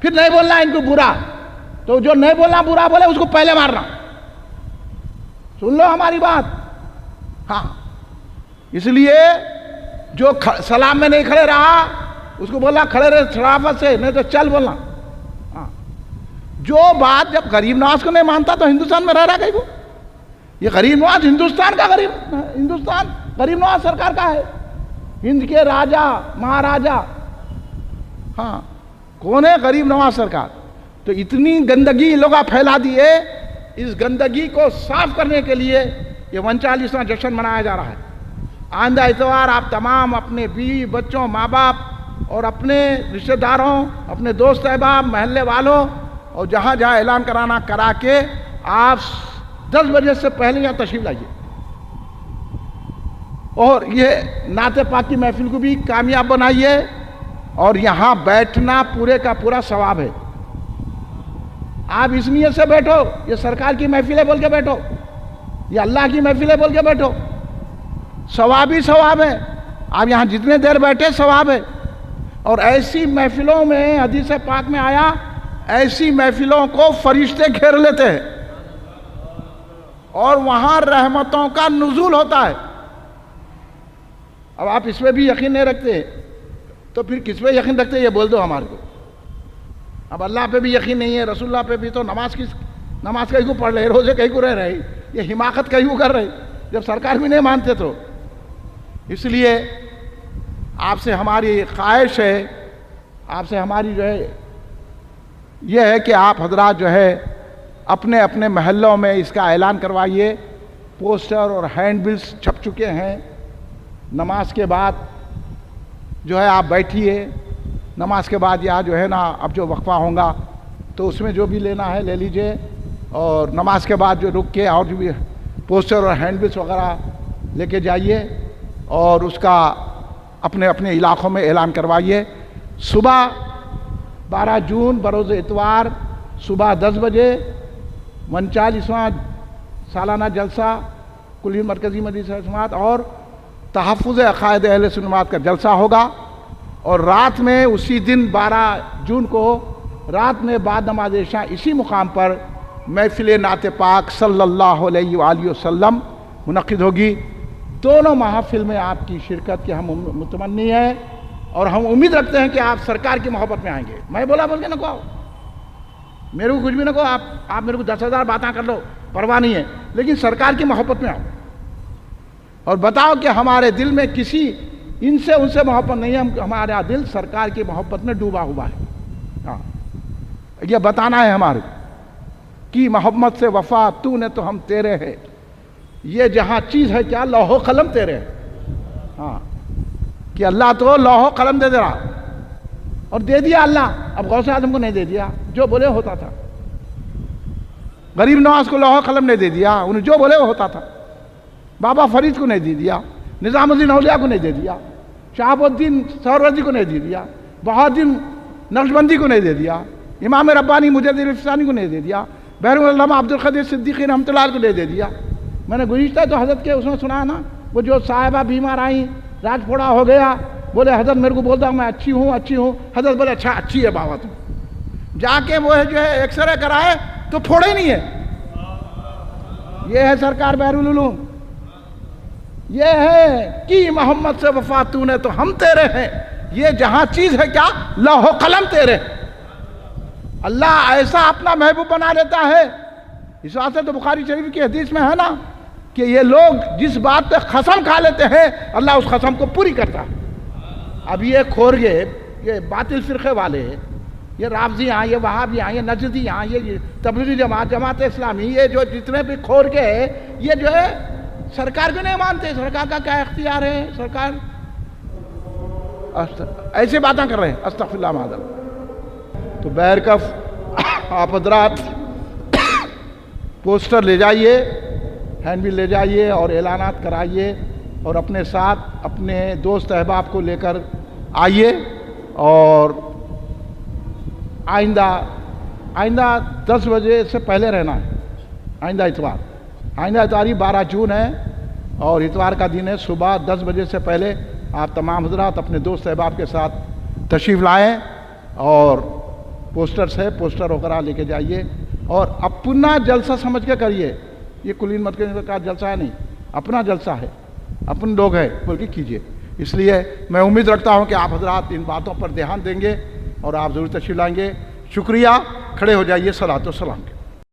پھر نہیں بولنا ان کو برا، تو جو نہیں بولنا برا بولے اس کو پہلے مارنا. سن لو ہماری بات. ہاں، اس لیے جو سلام میں نہیں کھڑے رہا اس کو بولنا کھڑے رہے شرافت سے، نہیں تو چل بولنا. ہاں، جو بات جب غریب نواز کو نہیں مانتا تو ہندوستان میں رہ رہا کہیں کو. یہ غریب نواز ہندوستان کا ہندوستان غریب نواز سرکار کا ہے، ہند کے راجا مہاراجا. ہاں، کون ہے؟ غریب نواز سرکار. تو اتنی گندگی ان لوگوں پھیلا دی ہے. اس گندگی کو صاف کرنے کے لیے یہ 39واں جشن منایا جا رہا ہے. آئندہ اتوار آپ تمام اپنے بیوی بچوں، ماں باپ اور اپنے رشتہ داروں، اپنے دوست احباب، محلے والوں، اور جہاں جہاں اعلان کرانا کرا کے آپ 10 بجے سے پہلے یہاں تشریف لائیے. اور یہ نعت پاک کی محفل کو بھی کامیاب بنائیے. اور یہاں بیٹھنا پورے کا پورا ثواب ہے. آپ اس نیت سے بیٹھو یہ سرکار کی محفل ہے بول کے بیٹھو، یہ اللہ کی محفل ہے بول کے بیٹھو، ثواب ہی ثواب ہے. آپ یہاں جتنے دیر بیٹھے ثواب ہے. اور ایسی محفلوں میں حدیث پاک میں آیا، ایسی محفلوں کو فرشتے گھیر لیتے ہیں اور وہاں رحمتوں کا نزول ہوتا ہے. اب آپ اس پہ بھی یقین نہیں رکھتے تو پھر کس پہ یقین رکھتے یہ بول دو ہمارے کو. اب اللہ پہ بھی یقین نہیں ہے، رسول اللہ پہ بھی، تو نماز کہیں کو پڑھ رہے، روزے کہیں کو رہ رہے، یہ حماقت کہیں کو کر رہے جب سرکار بھی نہیں مانتے. تو اس لیے آپ سے ہماری خواہش ہے، آپ سے ہماری جو ہے یہ ہے کہ آپ حضرات جو ہے اپنے اپنے محلوں میں اس کا اعلان کروائیے. پوسٹر اور ہینڈ بلز چھپ چکے ہیں. نماز کے بعد جو ہے آپ بیٹھیے، نماز کے بعد یہاں جو ہے نا اب جو وقفہ ہوگا تو اس میں جو بھی لینا ہے لے لیجئے. اور نماز کے بعد جو رک کے اور جو بھی پوسٹر اور ہینڈ بلز وغیرہ لے کے جائیے اور اس کا اپنے اپنے علاقوں میں اعلان کروائیے. صبح 12 جون بروز اتوار صبح 10 بجے 39واں سالانہ جلسہ کل ہند مرکزی مجلس اہل سنت اور تحفظ عقائد اہل سنت کا جلسہ ہوگا. اور رات میں اسی دن 12 جون کو رات میں بعد نماز عشاء اسی مقام پر محفل نعت پاک صلی اللہ علیہ وآلہ وسلم منعقد ہوگی. دونوں محافل میں آپ کی شرکت کی ہم متمنی ہیں اور ہم امید رکھتے ہیں کہ آپ سرکار کی محبت میں آئیں گے. میں بولا بول کے نہ کہو، میرے کو کچھ بھی نہ کہو، آپ میرے کو 10,000 باتیں کر لو، پرواہ نہیں ہے، لیکن سرکار کی محبت میں آؤ اور بتاؤ کہ ہمارے دل میں کسی ان سے محبت نہیں ہے، ہمارا دل سرکار کی محبت میں ڈوبا ہوا ہے. ہاں، یہ بتانا ہے ہمارے کی محمد سے وفا تو نے تو ہم تیرے ہیں، یہ جہاں چیز ہے کیا لوح و قلم تیرے ہیں۔ ہاں کہ اللہ تو لوح و قلم دے رہا اور دے دیا اللہ، اب غوث اعظم کو نہیں دے دیا، جو بولے ہوتا تھا۔ غریب نواز کو لوح و قلم نہیں دے دیا، انہیں جو بولے وہ ہوتا تھا۔ بابا فرید کو نہیں دے دیا، نظام الدین اولیاء کو نہیں دے دیا، شہاب الدین سہروردی کو نہیں دے دیا، بہاؤالدین نقشبندی کو نہیں دے دیا، امام ربانی مجدد الفسانی کو نہیں دے دیا، بحر العلماء عبد القادر صدیقی رحمۃ اللہ علیہ کو نہیں دے دیا۔ میں نے گزشتہ تو حضرت کے اس میں سنا نا، وہ جو صاحبہ بیمار آئیں، راج پھوڑا ہو گیا، بولے حضرت میرے کو بولتا ہوں میں اچھی ہوں، حضرت بولے اچھا اچھی ہے بابا تم، جا کے وہ ہے جو ہے ایکس رے کرائے تو پھوڑے نہیں ہے۔ یہ ہے سرکار بحر العلوم، یہ ہے کہ محمد سے وفا تو نے تو ہم تیرے ہیں، یہ جہاں چیز ہے کیا لوح و قلم تیرے۔ اللہ ایسا اپنا محبوب بنا لیتا ہے، اس واسطے تو بخاری شریف کی حدیث میں ہے نا کہ یہ لوگ جس بات پہ قسم کھا لیتے ہیں اللہ اس قسم کو پوری کرتا ہے۔ اب یہ کھور گئے، یہ باطل فرقے والے، یہ رافضی ہیں، یہ وہابی ہیں، یہ نجدی ہیں، یہ تبلیغی جماعت اسلامی، یہ جو جتنے بھی کھور گئے یہ جو ہے سرکار کو نہیں مانتے۔ سرکار کا کیا اختیار ہے؟ سرکار ایسے باتیں کر رہے ہیں، استغفر اللہ معاذ اللہ۔ تو بہرکیف آپ حضرات پوسٹر لے جائیے، ہینڈ بل لے جائیے اور اعلانات کرائیے، اور اپنے ساتھ اپنے دوست احباب کو لے کر آئیے، اور آئندہ 10 بجے سے پہلے رہنا ہے۔ آئندہ اتوار 12 جون ہے اور اتوار کا دن ہے، صبح 10 بجے سے پہلے آپ تمام حضرات اپنے دوست احباب کے ساتھ تشریف لائیں، اور پوسٹرز ہے، پوسٹر وغیرہ لے کے جائیے، اور اپنا جلسہ سمجھ کے کریے۔ یہ کلین مت کا جلسہ ہے نہیں، اپنا جلسہ ہے، اپنے لوگ ہیں بول کے کیجیے۔ اس لیے میں امید رکھتا ہوں کہ آپ حضرات ان باتوں پر دھیان دیں گے اور آپ ضرور تشریف لائیں گے۔ شکریہ، کھڑے ہو جائیے، صلاۃ و سلام۔